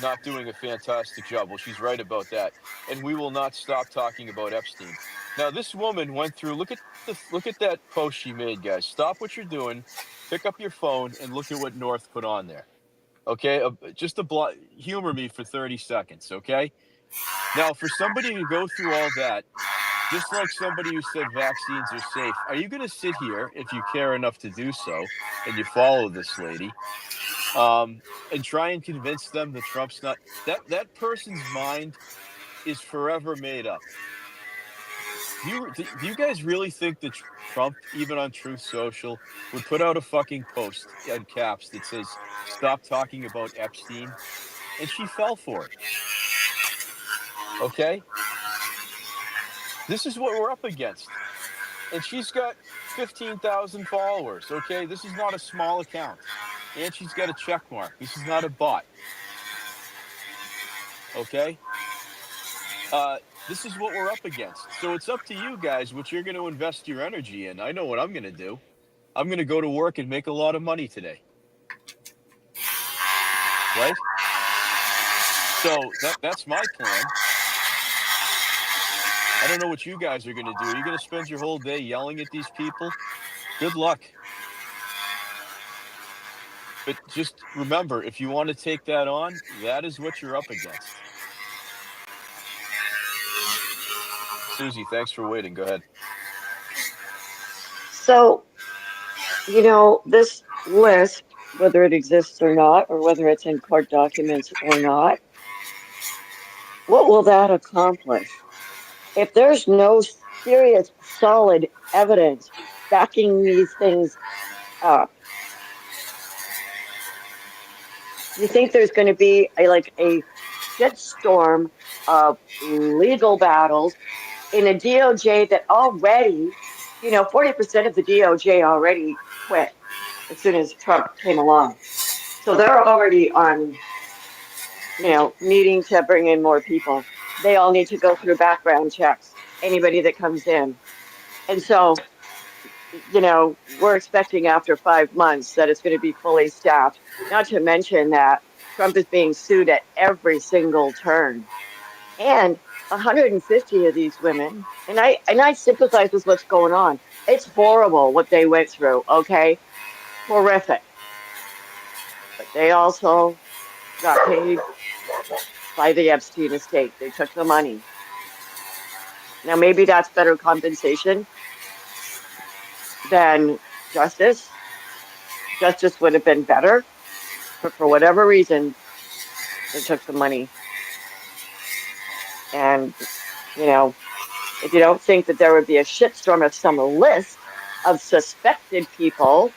not doing a fantastic job. Well, she's right about that. And we will not stop talking about Epstein. Now, this woman went through, look at that post she made, guys. Stop what you're doing, pick up your phone, and look at what North put on there. Okay? Just to humor me for 30 seconds, okay? Now, for somebody to go through all that, just like somebody who said vaccines are safe, are you going to sit here, if you care enough to do so, and you follow this lady, and try and convince them that Trump's not that person's mind is forever made up. Do you guys really think that Trump, even on Truth Social, would put out a fucking post in caps that says "Stop talking about Epstein"? And she fell for it. Okay, this is what we're up against, and she's got 15,000 followers. Okay, this is not a small account, and she's got a check mark. This is not a bot. Okay. This is what we're up against. So it's up to you guys what you're going to invest your energy in. I know what I'm going to do. I'm going to go to work and make a lot of money today. Right? So that's my plan. I don't know what you guys are going to do. Are you going to spend your whole day yelling at these people? Good luck. But just remember, if you want to take that on, that is what you're up against. Susie, thanks for waiting. Go ahead. So, this list, whether it exists or not, or whether it's in court documents or not, what will that accomplish? If there's no serious, solid evidence backing these things up, do you think there's going to be a shitstorm of legal battles in a DOJ that already, 40% of the DOJ already quit as soon as Trump came along. So they're already on, needing to bring in more people. They all need to go through background checks, anybody that comes in. And so we're expecting after 5 months that it's going to be fully staffed. Not to mention that Trump is being sued at every single turn. And 150 of these women, and I sympathize with what's going on. It's horrible what they went through, okay? Horrific. But they also got paid by the Epstein estate. They took the money. Now maybe that's better compensation than justice. Justice would have been better, but for whatever reason, they took the money. And, if you don't think that there would be a shitstorm of some list of suspected people,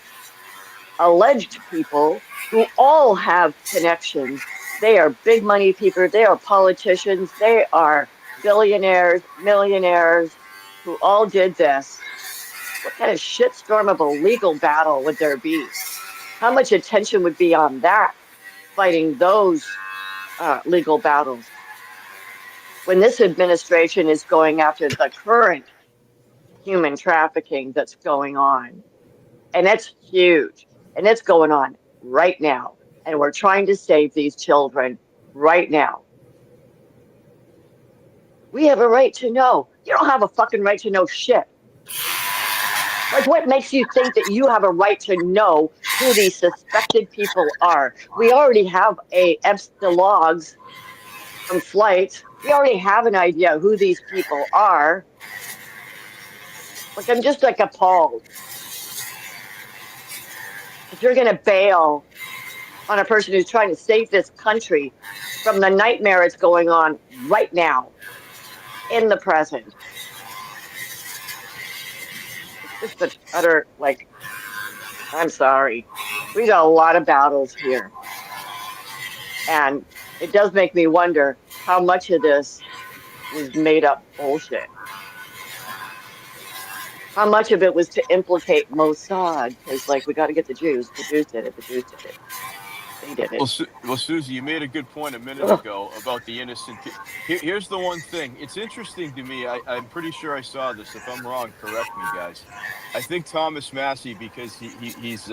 alleged people who all have connections, they are big money people, they are politicians, they are billionaires, millionaires who all did this. What kind of shitstorm of a legal battle would there be? How much attention would be on that, fighting those legal battles? When this administration is going after the current human trafficking that's going on, and it's huge, and it's going on right now, and we're trying to save these children right now. We have a right to know. You don't have a fucking right to know shit. Like, what makes you think that you have a right to know who these suspected people are? We already have the logs from flights. We already have an idea who these people are. Like, I'm just like appalled. If you're going to bail on a person who's trying to save this country from the nightmare that's going on right now in the present, it's just such utter, like, I'm sorry. We got a lot of battles here. And it does make me wonder how much of this was made up bullshit. How much of it was to implicate Mossad? Because, like, we got to get the Jews. The Jews did it. The Jews did it. They did it. Well, Susie, you made a good point a minute Ugh. ago about the innocent. Here's the one thing. It's interesting to me. I'm pretty sure I saw this. If I'm wrong, correct me, guys. I think Thomas Massey, because he's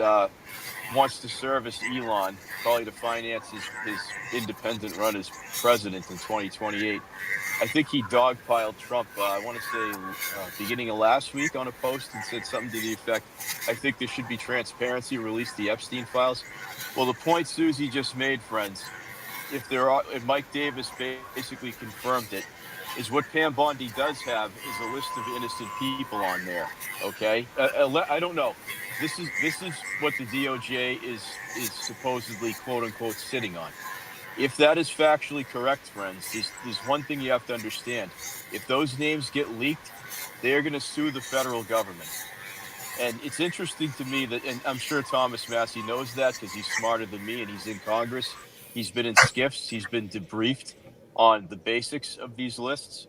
wants to service Elon, probably to finance his independent run as president in 2028. I think he dogpiled Trump. I want to say beginning of last week on a post and said something to the effect, "I think there should be transparency. Release the Epstein files." Well, the point Susie just made, friends, if Mike Davis basically confirmed it, is what Pam Bondi does have is a list of innocent people on there. Okay, I don't know. This is what the DOJ is supposedly quote unquote sitting on. If that is factually correct, friends, there's one thing you have to understand. If those names get leaked, they are going to sue the federal government. And it's interesting to me that, and I'm sure Thomas Massey knows that because he's smarter than me and he's in Congress. He's been in skiffs. He's been debriefed on the basics of these lists.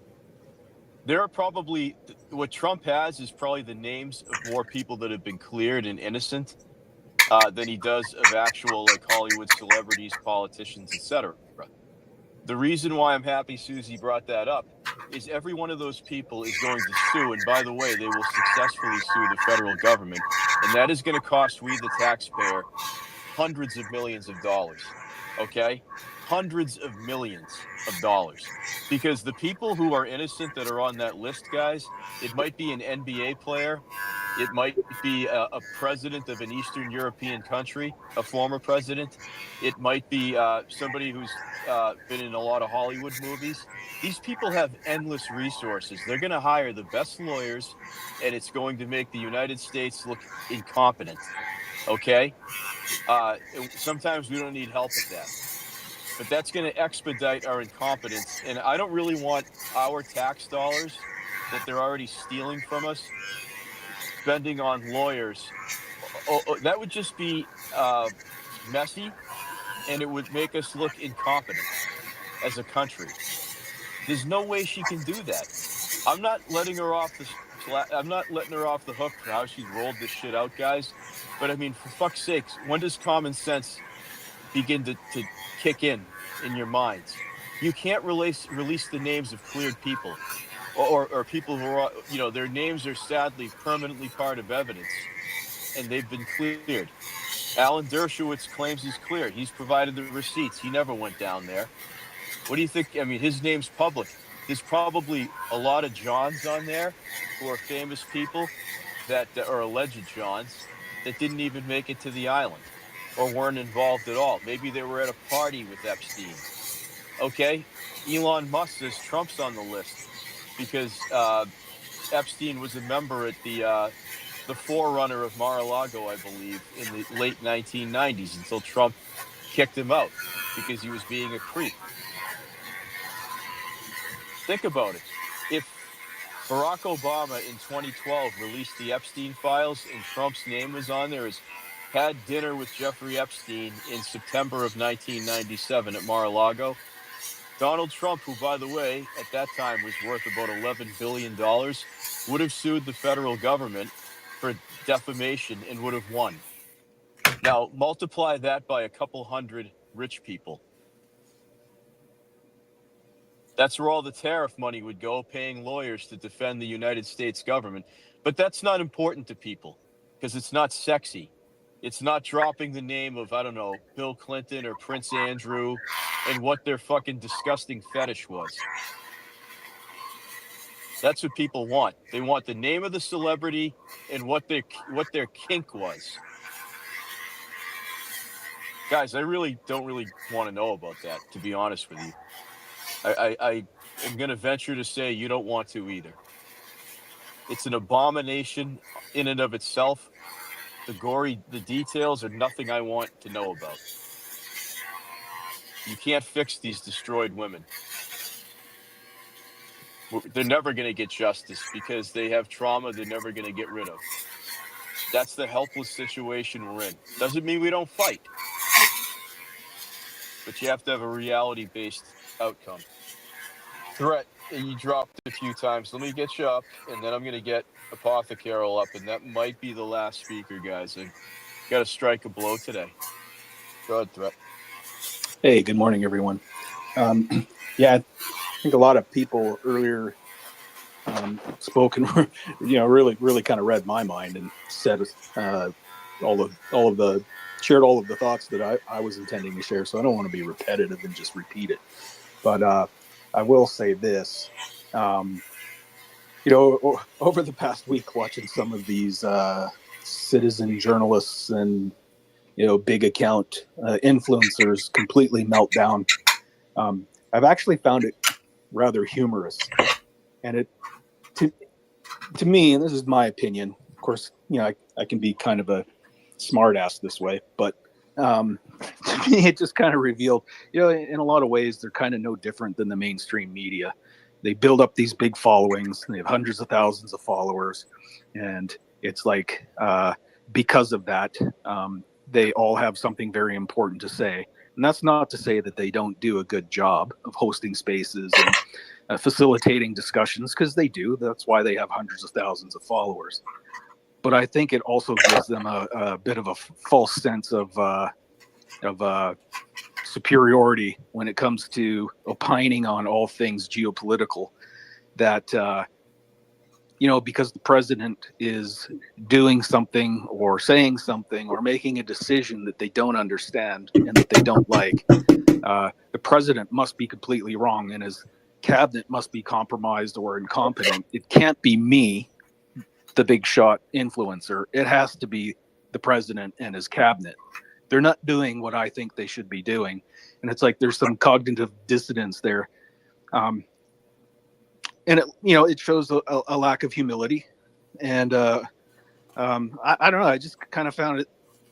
There are probably, what Trump has is probably the names of more people that have been cleared and innocent than he does of actual like Hollywood celebrities, politicians, etc. The reason why I'm happy Susie brought that up is every one of those people is going to sue. And by the way, they will successfully sue the federal government. And that is going to cost we, the taxpayer, hundreds of millions of dollars. Okay? Hundreds of millions of dollars. Because the people who are innocent that are on that list, guys, it might be an NBA player. It might be a president of an Eastern European country, a former president. It might be somebody who's been in a lot of Hollywood movies. These people have endless resources. They're going to hire the best lawyers, and it's going to make the United States look incompetent. Okay? Sometimes we don't need help with that. But that's going to expedite our incompetence. And I don't really want our tax dollars that they're already stealing from us spending on lawyers. That would just be messy, and it would make us look incompetent as a country. There's no way she can do that. I'm not letting her off the hook for how she's rolled this shit out, guys. But I mean, for fuck's sakes, when does common sense begin to kick in your minds? You can't release the names of cleared people. or people who are, their names are sadly permanently part of evidence, and they've been cleared. Alan Dershowitz claims he's cleared. He's provided the receipts. He never went down there. What do you think? I mean, his name's public. There's probably a lot of Johns on there who are famous people that are alleged Johns that didn't even make it to the island or weren't involved at all. Maybe they were at a party with Epstein. Okay. Elon Musk says Trump's on the list because Epstein was a member at the forerunner of Mar-a-Lago, I believe, in the late 1990s until Trump kicked him out because he was being a creep. Think about it. If Barack Obama in 2012 released the Epstein files and Trump's name was on there as had dinner with Jeffrey Epstein in September of 1997 at Mar-a-Lago, Donald Trump, who, by the way, at that time was worth about $11 billion, would have sued the federal government for defamation and would have won. Now, multiply that by a couple hundred rich people. That's where all the tariff money would go, paying lawyers to defend the United States government. But that's not important to people because it's not sexy. It's not dropping the name of, I don't know, Bill Clinton or Prince Andrew and what their fucking disgusting fetish was. That's what people want. They want the name of the celebrity and what their kink was. Guys, I really don't want to know about that, to be honest with you. I am going to venture to say you don't want to either. It's an abomination in and of itself. The details are nothing I want to know about. You can't fix these destroyed women. They're never going to get justice because they have trauma they're never going to get rid of. That's the helpless situation we're in. Doesn't mean we don't fight. But you have to have a reality-based outcome. Threat, you dropped a few times. Let me get you up, and then I'm going to get Apothecary up, and that might be the last speaker, guys. I got to strike a blow today. Go ahead, Threat. Hey, good morning, everyone. Yeah, I think a lot of people earlier spoke and really kind of read my mind and said shared all of the thoughts that I was intending to share. So I don't want to be repetitive and just repeat it. But I will say this, over the past week, watching some of these citizen journalists and big account influencers completely melt down. I've actually found it rather humorous, and it to me, and this is my opinion. Of course, I can be kind of a smart ass this way, but to me, it just kind of revealed, in a lot of ways, they're kind of no different than the mainstream media. They build up these big followings. They have hundreds of thousands of followers, and it's like because of that. They all have something very important to say. And that's not to say that they don't do a good job of hosting spaces and facilitating discussions, because they do. That's why they have hundreds of thousands of followers. But I think it also gives them a bit of a false sense of superiority when it comes to opining on all things geopolitical, that because the president is doing something or saying something or making a decision that they don't understand and that they don't like, the president must be completely wrong and his cabinet must be compromised or incompetent. It can't be me, the big shot influencer. It has to be the president and his cabinet. They're not doing what I think they should be doing. And it's like there's some cognitive dissonance there. And it shows a lack of humility, and I don't know. I just kind of found it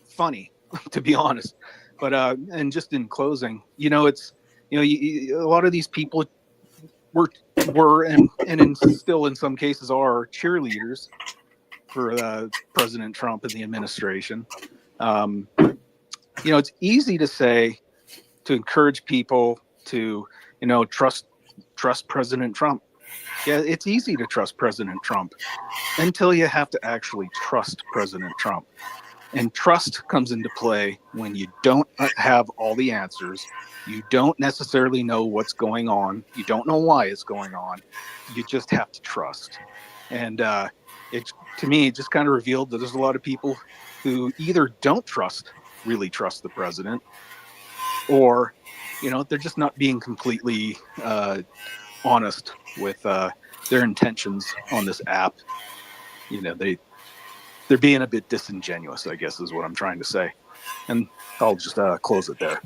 funny, to be honest. But and just in closing, it's a lot of these people were and still in some cases are cheerleaders for President Trump and the administration. It's easy to say, to encourage people to trust President Trump. Yeah, it's easy to trust President Trump until you have to actually trust President Trump. And trust comes into play when you don't have all the answers. You don't necessarily know what's going on. You don't know why it's going on. You just have to trust. And it, to me, it just kind of revealed that there's a lot of people who either don't really trust the president, or, they're just not being completely honest with their intentions on this app. They're being a bit disingenuous, I guess, is what I'm trying to say. And I'll just close it there.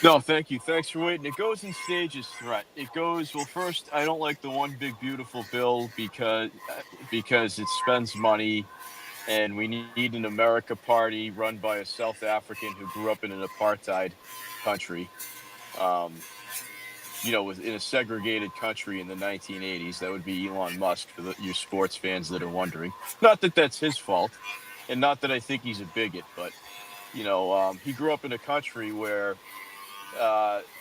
No, thank you. Thanks for waiting. It goes in stages, Threat. It goes, well, first, I don't like the one big beautiful bill because it spends money, and we need an America party run by a South African who grew up in an apartheid country. In a segregated country in the 1980s. That would be Elon Musk, for you sports fans that are wondering. Not that that's his fault, and not that I think he's a bigot, but he grew up in a country where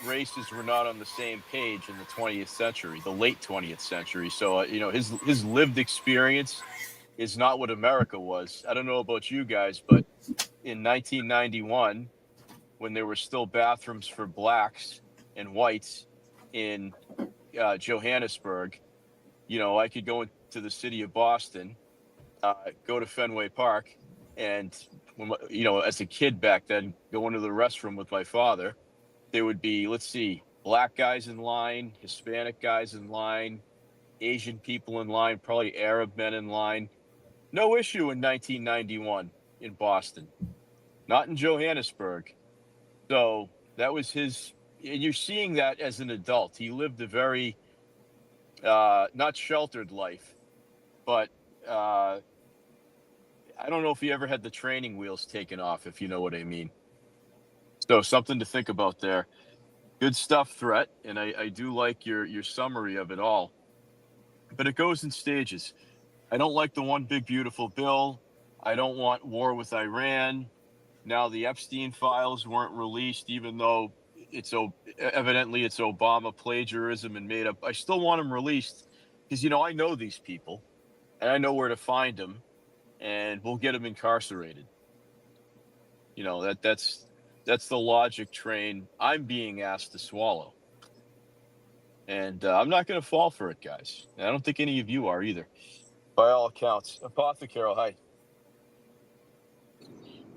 races were not on the same page in the 20th century, the late 20th century. So his lived experience is not what America was. I don't know about you guys, but in 1991, when there were still bathrooms for blacks and whites in Johannesburg, I could go into the city of Boston, go to Fenway Park, and as a kid back then, go into the restroom with my father. There would be, let's see, black guys in line, Hispanic guys in line, Asian people in line, probably Arab men in line. No issue in 1991 in Boston, not in Johannesburg. So that was his, and you're seeing that as an adult. He lived a very not sheltered life, but I don't know if he ever had the training wheels taken off, if you know what I mean. So something to think about there. Good stuff, Threat, and I do like your summary of it all. But it goes in stages. I don't like the one big beautiful bill. I don't want war with Iran. Now the Epstein files weren't released, even though evidently it's Obama plagiarism and made up. I still want them released because I know these people and I know where to find them, and we'll get them incarcerated. That's the logic train I'm being asked to swallow, and I'm not going to fall for it, guys. And I don't think any of you are either, by all accounts. Apothecary, hi.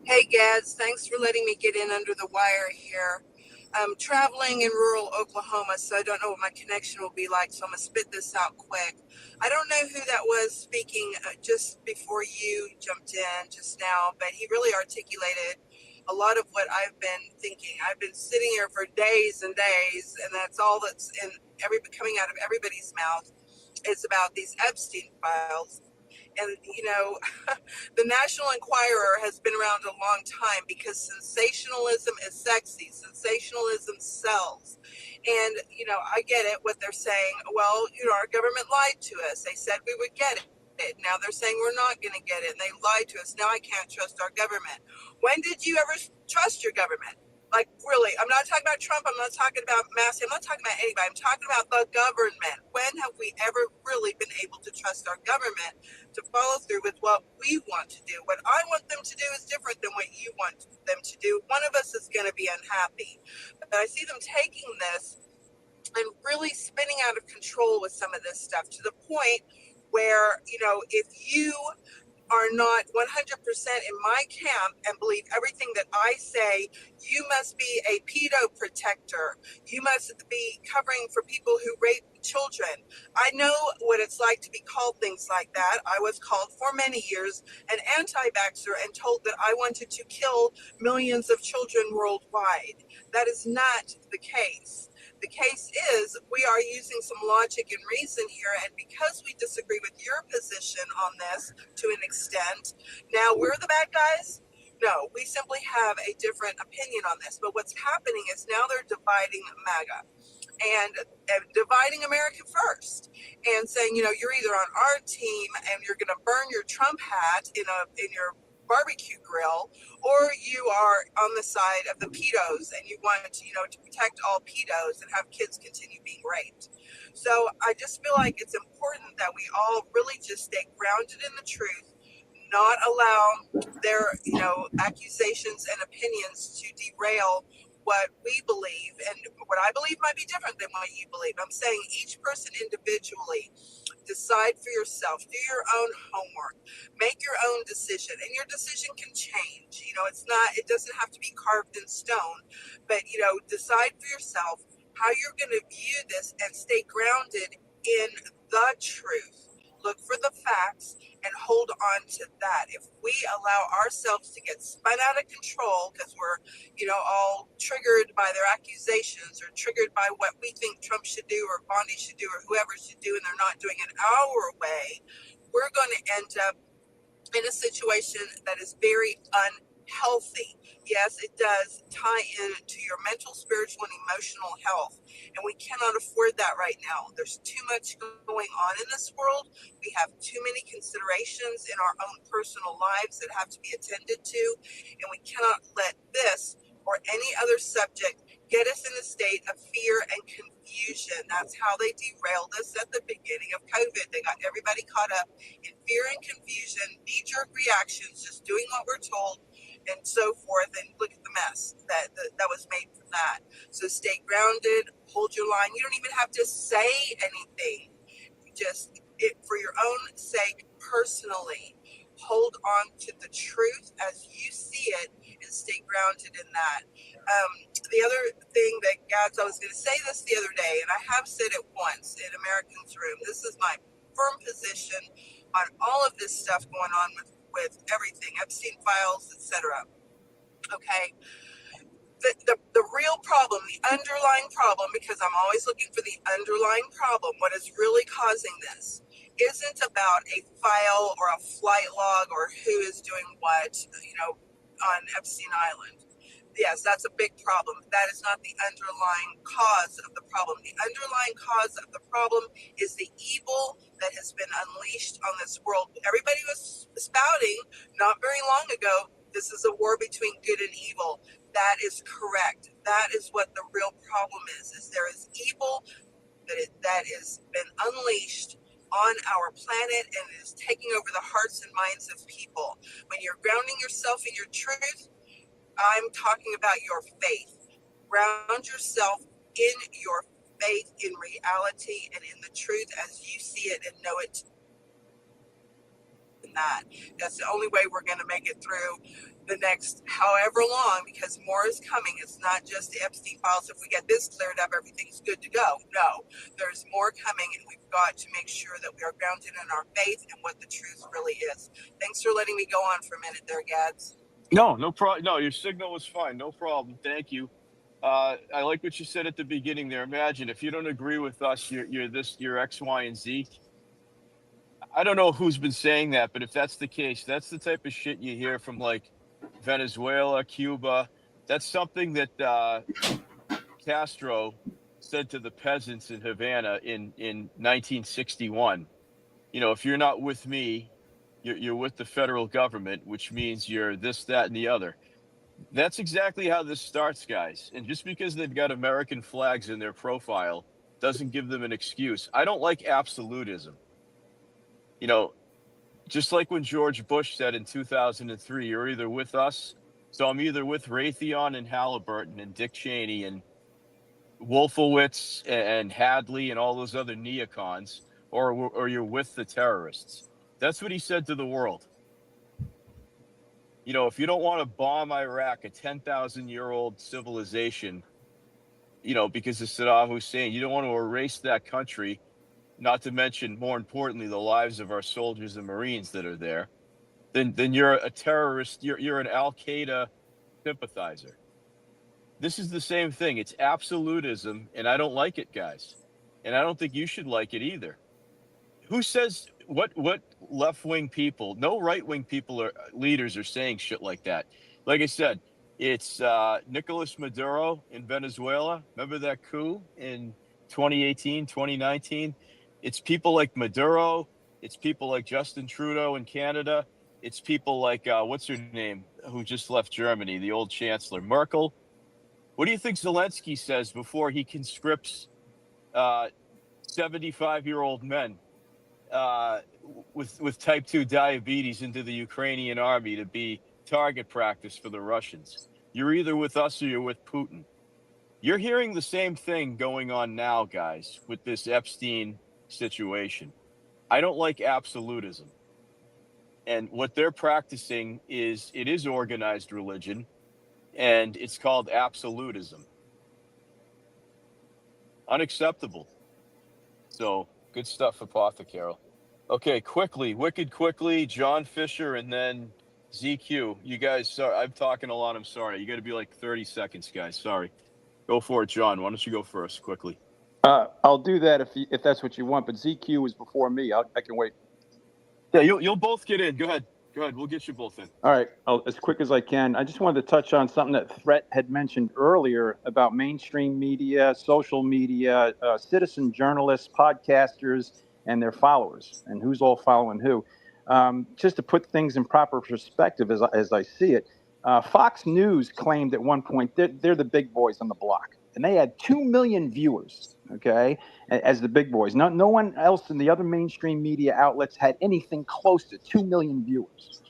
Hey, Gads, thanks for letting me get in under the wire here. I'm traveling in rural Oklahoma, so I don't know what my connection will be like, so I'm going to spit this out quick. I don't know who that was speaking just before you jumped in just now, but he really articulated a lot of what I've been thinking. I've been sitting here for days and days, and that's all that's coming out of everybody's mouth. It's about these Epstein files. And, the National Enquirer has been around a long time because sensationalism is sexy. Sensationalism sells. And, I get it, what they're saying. Well, our government lied to us. They said we would get it. Now they're saying we're not going to get it. And they lied to us. Now I can't trust our government. When did you ever trust your government? Like, really, I'm not talking about Trump. I'm not talking about Massey. I'm not talking about anybody. I'm talking about the government. When have we ever really been able to trust our government to follow through with what we want to do? What I want them to do is different than what you want them to do. One of us is going to be unhappy. But I see them taking this and really spinning out of control with some of this stuff to the point where, if you are not 100% in my camp and believe everything that I say, you must be a pedo protector. You must be covering for people who rape children. I know what it's like to be called things like that. I was called for many years an anti-vaxxer and told that I wanted to kill millions of children worldwide. That is not the case. The case is we are using some logic and reason here, and because we disagree with your position on this to an extent, now we're the bad guys? No, we simply have a different opinion on this. But what's happening is now they're dividing MAGA and dividing America first and saying, you're either on our team and you're going to burn your Trump hat in your barbecue grill, or you are on the side of the pedos and you want to protect all pedos and have kids continue being raped. So I just feel like it's important that we all really just stay grounded in the truth, not allow their, accusations and opinions to derail what we believe. And what I believe might be different than what you believe. I'm saying each person individually, decide for yourself, do your own homework, make your own decision, and your decision can change. It doesn't have to be carved in stone, but, decide for yourself how you're going to view this and stay grounded in the truth. Look for the facts and hold on to that. If we allow ourselves to get spun out of control because we're, all triggered by their accusations or triggered by what we think Trump should do or Bondi should do or whoever should do, and they're not doing it our way, we're going to end up in a situation that is very unhealthy. Yes, it does tie into your mental, spiritual, and emotional health. And we cannot afford that right now. There's too much going on in this world. We have too many considerations in our own personal lives that have to be attended to. And we cannot let this or any other subject get us in a state of fear and confusion. That's how they derailed us at the beginning of COVID. They got everybody caught up in fear and confusion, knee-jerk reactions, just doing what we're told, and so forth. And look at the mess that was made from that. So stay grounded, hold your line. You don't even have to say anything. Just for your own sake, personally, hold on to the truth as you see it and stay grounded in that. The other thing that, Gads, I was going to say this the other day, and I have said it once in Americans Room. This is my firm position on all of this stuff going on with everything, Epstein files, etc. Okay. The real problem, the underlying problem, because I'm always looking for the underlying problem, what is really causing this isn't about a file or a flight log or who is doing what, on Epstein Island. Yes, that's a big problem. That is not the underlying cause of the problem. The underlying cause of the problem is the evil that has been unleashed on this world. Everybody was spouting not very long ago, this is a war between good and evil. That is correct. That is what the real problem is there is evil that has been unleashed on our planet and it is taking over the hearts and minds of people. When you're grounding yourself in your truth, I'm talking about your faith. Ground yourself in your faith, in reality, and in the truth as you see it and know it. That's the only way we're going to make it through the next however long, because more is coming. It's not just the Epstein files. If we get this cleared up, everything's good to go. No, there's more coming, and we've got to make sure that we are grounded in our faith and what the truth really is. Thanks for letting me go on for a minute there, Gads. No problem. No, your signal was fine. No problem. Thank you. I like what you said at the beginning there. Imagine if you don't agree with us, you're X, Y, and Z. I don't know who's been saying that, but if that's the case, that's the type of shit you hear from like Venezuela, Cuba. That's something that Castro said to the peasants in Havana in 1961. If you're not with me, you're with the federal government, which means you're this, that, and the other. That's exactly how this starts, guys. And just because they've got American flags in their profile doesn't give them an excuse. I don't like absolutism. Just like when George Bush said in 2003, you're either with us. So I'm either with Raytheon and Halliburton and Dick Cheney and Wolfowitz and Hadley and all those other neocons, or you're with the terrorists. That's what he said to the world. If you don't want to bomb Iraq, a 10,000-year-old civilization, because of Saddam Hussein, you don't want to erase that country, not to mention, more importantly, the lives of our soldiers and Marines that are there, then you're a terrorist. You're an Al-Qaeda sympathizer. This is the same thing. It's absolutism, and I don't like it, guys. And I don't think you should like it either. Who says what left-wing people, no right-wing people or leaders are saying shit like that? Like I said, it's Nicolas Maduro in Venezuela. Remember that coup in 2018, 2019? It's people like Maduro. It's people like Justin Trudeau in Canada. It's people like, what's her name, who just left Germany, the old chancellor, Merkel. What do you think Zelensky says before he conscripts 75-year-old men with type 2 diabetes into the Ukrainian army to be target practice for the Russians. You're either with us or you're with Putin. You're hearing the same thing going on now, guys, with this Epstein situation. I don't like absolutism. And what they're practicing it is organized religion, and it's called absolutism. Unacceptable. So good stuff, Apothecary. Okay, wicked quickly, John Fisher and then ZQ. You guys, sorry, I'm talking a lot. I'm sorry. You got to be like 30 seconds, guys. Sorry. Go for it, John. Why don't you go first quickly? I'll do that if that's what you want. But ZQ was before me. I can wait. Yeah, you'll both get in. Go ahead. We'll get you both in. All right, as quick as I can. I just wanted to touch on something that Threat had mentioned earlier about mainstream media, social media, citizen journalists, podcasters, and their followers, and who's all following who. Just to put things in proper perspective, as I see it, Fox News claimed at one point they're the big boys on the block, and they had 2 million viewers. Okay, as the big boys. No one else in the other mainstream media outlets had anything close to 2 million viewers.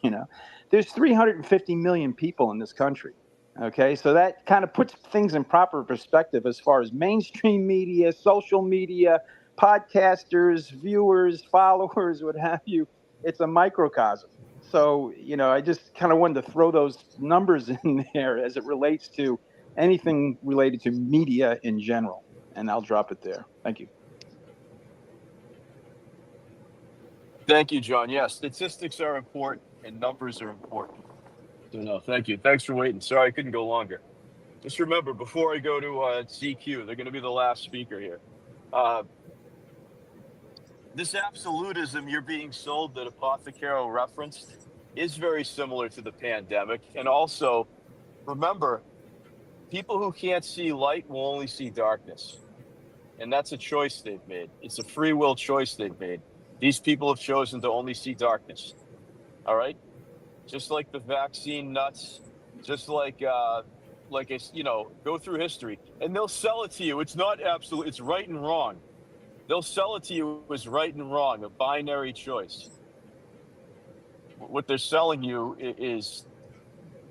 There's 350 million people in this country. Okay, so that kind of puts things in proper perspective as far as mainstream media, social media, podcasters, viewers, followers, what have you. It's a microcosm. So, I just kind of wanted to throw those numbers in there as it relates to anything related to media in general. And I'll drop it there. Thank you. Thank you, John. Yes, statistics are important and numbers are important. So no, thank you. Thanks for waiting. Sorry I couldn't go longer. Just remember, before I go to CQ, they're going to be the last speaker here. This absolutism you're being sold that Apothecary referenced is very similar to the pandemic. And also, remember, people who can't see light will only see darkness. And that's a choice they've made. It's a free will choice they've made. These people have chosen to only see darkness. All right? Just like the vaccine nuts, just like go through history. And they'll sell it to you. It's not absolute, it's right and wrong. They'll sell it to you as right and wrong, a binary choice. What they're selling you is,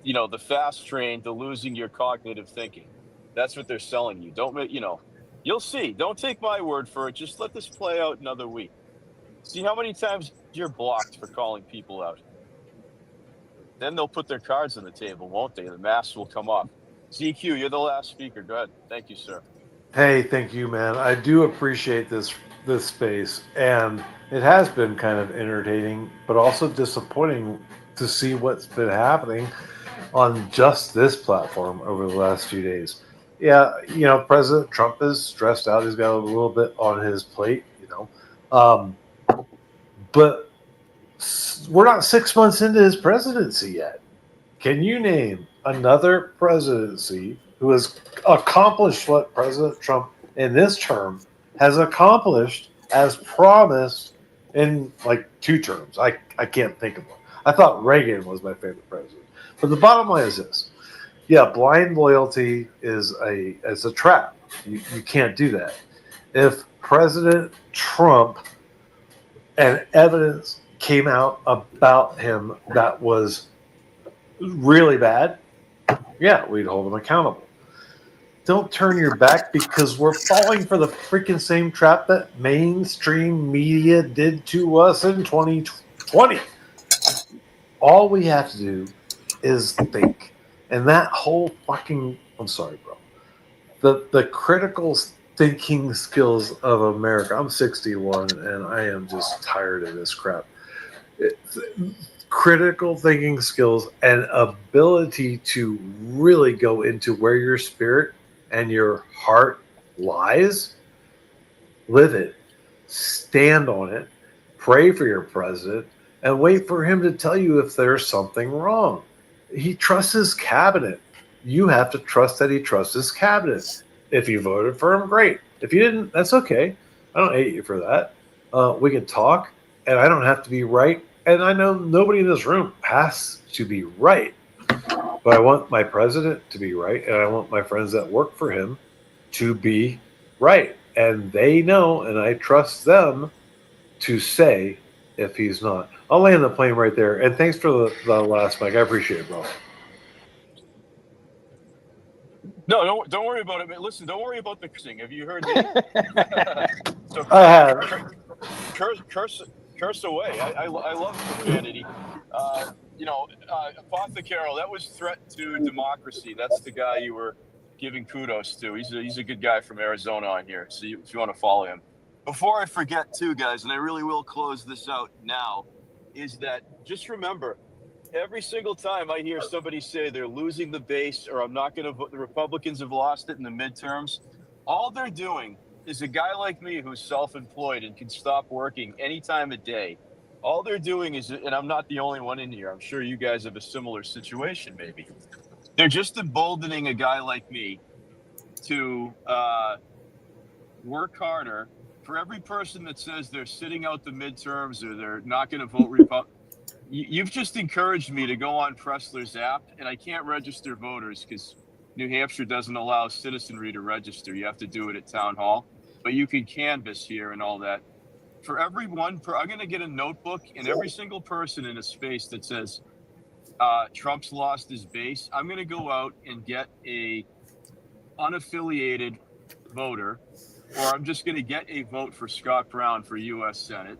the fast train to losing your cognitive thinking. That's what they're selling you. Don't make, you'll see. Don't take my word for it. Just let this play out another week. See how many times you're blocked for calling people out. Then they'll put their cards on the table, won't they? The masks will come off. ZQ, you're the last speaker. Go ahead. Thank you, sir. Hey, thank you, man. I do appreciate this space, and it has been kind of entertaining, but also disappointing to see what's been happening on just this platform over the last few days. Yeah, President Trump is stressed out. He's got a little bit on his plate, but we're not 6 months into his presidency yet. Can you name another presidency who has accomplished what President Trump in this term has accomplished as promised in like 2 terms? I can't think of one. I thought Reagan was my favorite president. But the bottom line is this. Yeah, blind loyalty is a trap. You can't do that. If President Trump and evidence came out about him that was really bad, yeah, we'd hold him accountable. Don't turn your back because we're falling for the freaking same trap that mainstream media did to us in 2020. All we have to do is think. And that whole fucking, I'm sorry, bro. The critical thinking skills of America. I'm 61 and I am just tired of this crap. Critical thinking skills and ability to really go into where your spirit and your heart lies, live it, stand on it, pray for your president, and wait for him to tell you if there's something wrong. He trusts his cabinet. You have to trust that he trusts his cabinet. If you voted for him, great. If you didn't, that's okay. I don't hate you for that. We can talk, and I don't have to be right. And I know nobody in this room has to be right. But I want my president to be right, and I want my friends that work for him to be right. And they know, and I trust them to say if he's not. I'll land the plane right there. And thanks for the last mic. I appreciate it, bro. No, don't worry about it. Man. Listen, don't worry about the cursing. Have you heard me? So I have. curse away. I love profanity. Apothecary, that was threat to democracy. That's the guy you were giving kudos to. He's a good guy from Arizona on here. So if you want to follow him. Before I forget too, guys, and I really will close this out now, is that just remember, every single time I hear somebody say they're losing the base or I'm not going to vote, the Republicans have lost it in the midterms, all they're doing is a guy like me who's self-employed and can stop working any time of day. All they're doing is, and I'm not the only one in here, I'm sure you guys have a similar situation maybe. They're just emboldening a guy like me to work harder. For every person that says they're sitting out the midterms or they're not going to vote Republican, you've just encouraged me to go on Pressler's app, and I can't register voters because New Hampshire doesn't allow citizenry to register. You have to do it at town hall, but you can canvass here and all that. For every one, I'm going to get a notebook, and every single person in a space that says Trump's lost his base, I'm going to go out and get a unaffiliated voter, or I'm just going to get a vote for Scott Brown for U.S. Senate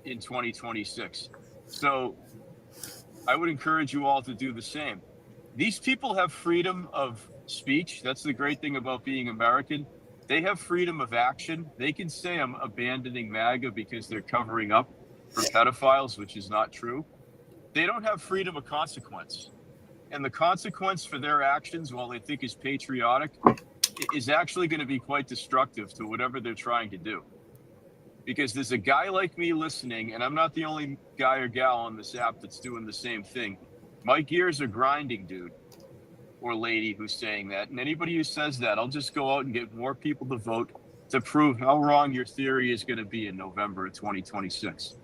in 2026. So I would encourage you all to do the same. These people have freedom of speech. That's the great thing about being American. They have freedom of action. They can say I'm abandoning MAGA because they're covering up for pedophiles, which is not true. They don't have freedom of consequence. And the consequence for their actions, while they think is patriotic, is actually going to be quite destructive to whatever they're trying to do. Because there's a guy like me listening, and I'm not the only guy or gal on this app that's doing the same thing. My gears are grinding, dude, or lady who's saying that. And anybody who says that, I'll just go out and get more people to vote to prove how wrong your theory is going to be in November of 2026.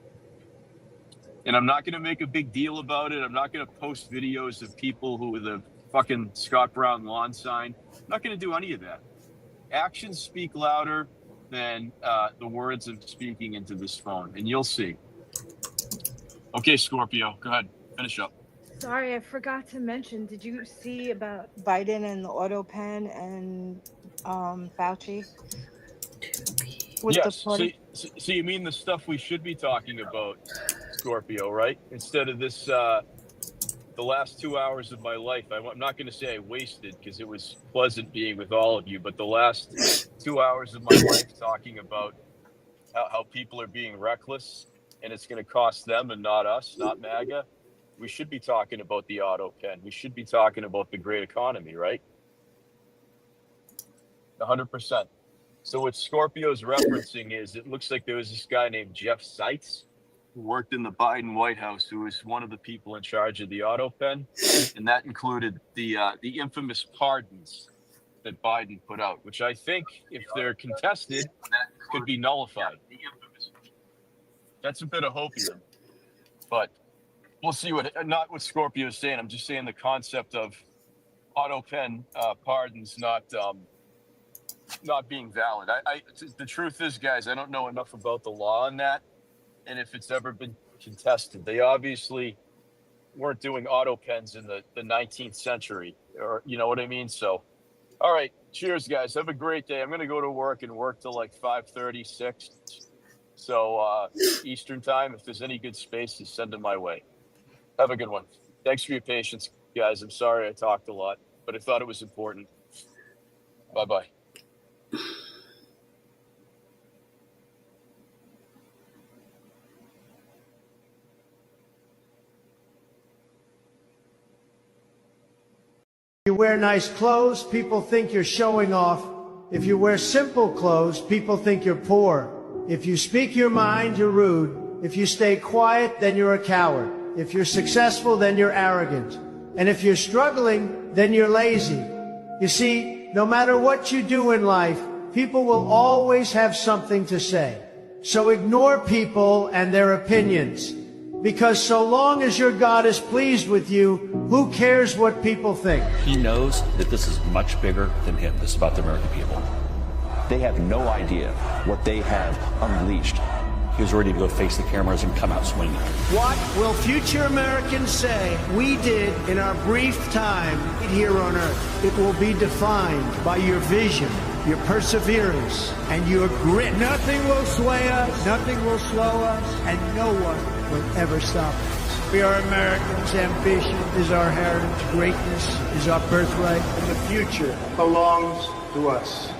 And I'm not going to make a big deal about it. I'm not going to post videos of people who with a fucking Scott Brown lawn sign. I'm not going to do any of that. Actions speak louder than the words I'm speaking into this phone, and you'll see. Okay, Scorpio, go ahead, finish up. Sorry, I forgot to mention. Did you see about Biden and the auto pen and Fauci? Yes. So you mean the stuff we should be talking about, Scorpio, right? Instead of this, the last 2 hours of my life. I'm not going to say I wasted because it was pleasant being with all of you, but the last 2 hours of my life talking about how people are being reckless and it's going to cost them and not us, not MAGA. We should be talking about the auto pen. We should be talking about the great economy, right? 100%. So what Scorpio's referencing is it looks like there was this guy named Jeff Seitz who worked in the Biden White House, who was one of the people in charge of the auto pen. And that included the infamous pardons that Biden put out, which I think if they're contested, could be nullified. That's a bit of hopium, but we'll see not what Scorpio is saying. I'm just saying the concept of auto pen pardons not being valid. The truth is, guys, I don't know enough about the law on that, and if it's ever been contested. They obviously weren't doing auto pens in the 19th century, or you know what I mean? So, all right, cheers, guys. Have a great day. I'm going to go to work and work till like 5:36. So Eastern time, if there's any good spaces, send them my way. Have a good one. Thanks for your patience, guys. I'm sorry I talked a lot, but I thought it was important. Bye-bye. If you wear nice clothes, people think you're showing off. If you wear simple clothes, people think you're poor. If you speak your mind, you're rude. If you stay quiet, then you're a coward. If you're successful, then you're arrogant. And if you're struggling, then you're lazy. You see, no matter what you do in life, people will always have something to say. So ignore people and their opinions. Because so long as your God is pleased with you, who cares what people think? He knows that this is much bigger than him. This is about the American people. They have no idea what they have unleashed he was ready to go face the cameras and come out swinging. What will future Americans say we did in our brief time here on Earth? It will be defined by your vision, your perseverance, and your grit. Nothing will sway us, nothing will slow us, and no one will ever stop us. We are Americans. Ambition is our heritage. Greatness is our birthright. And the future belongs to us.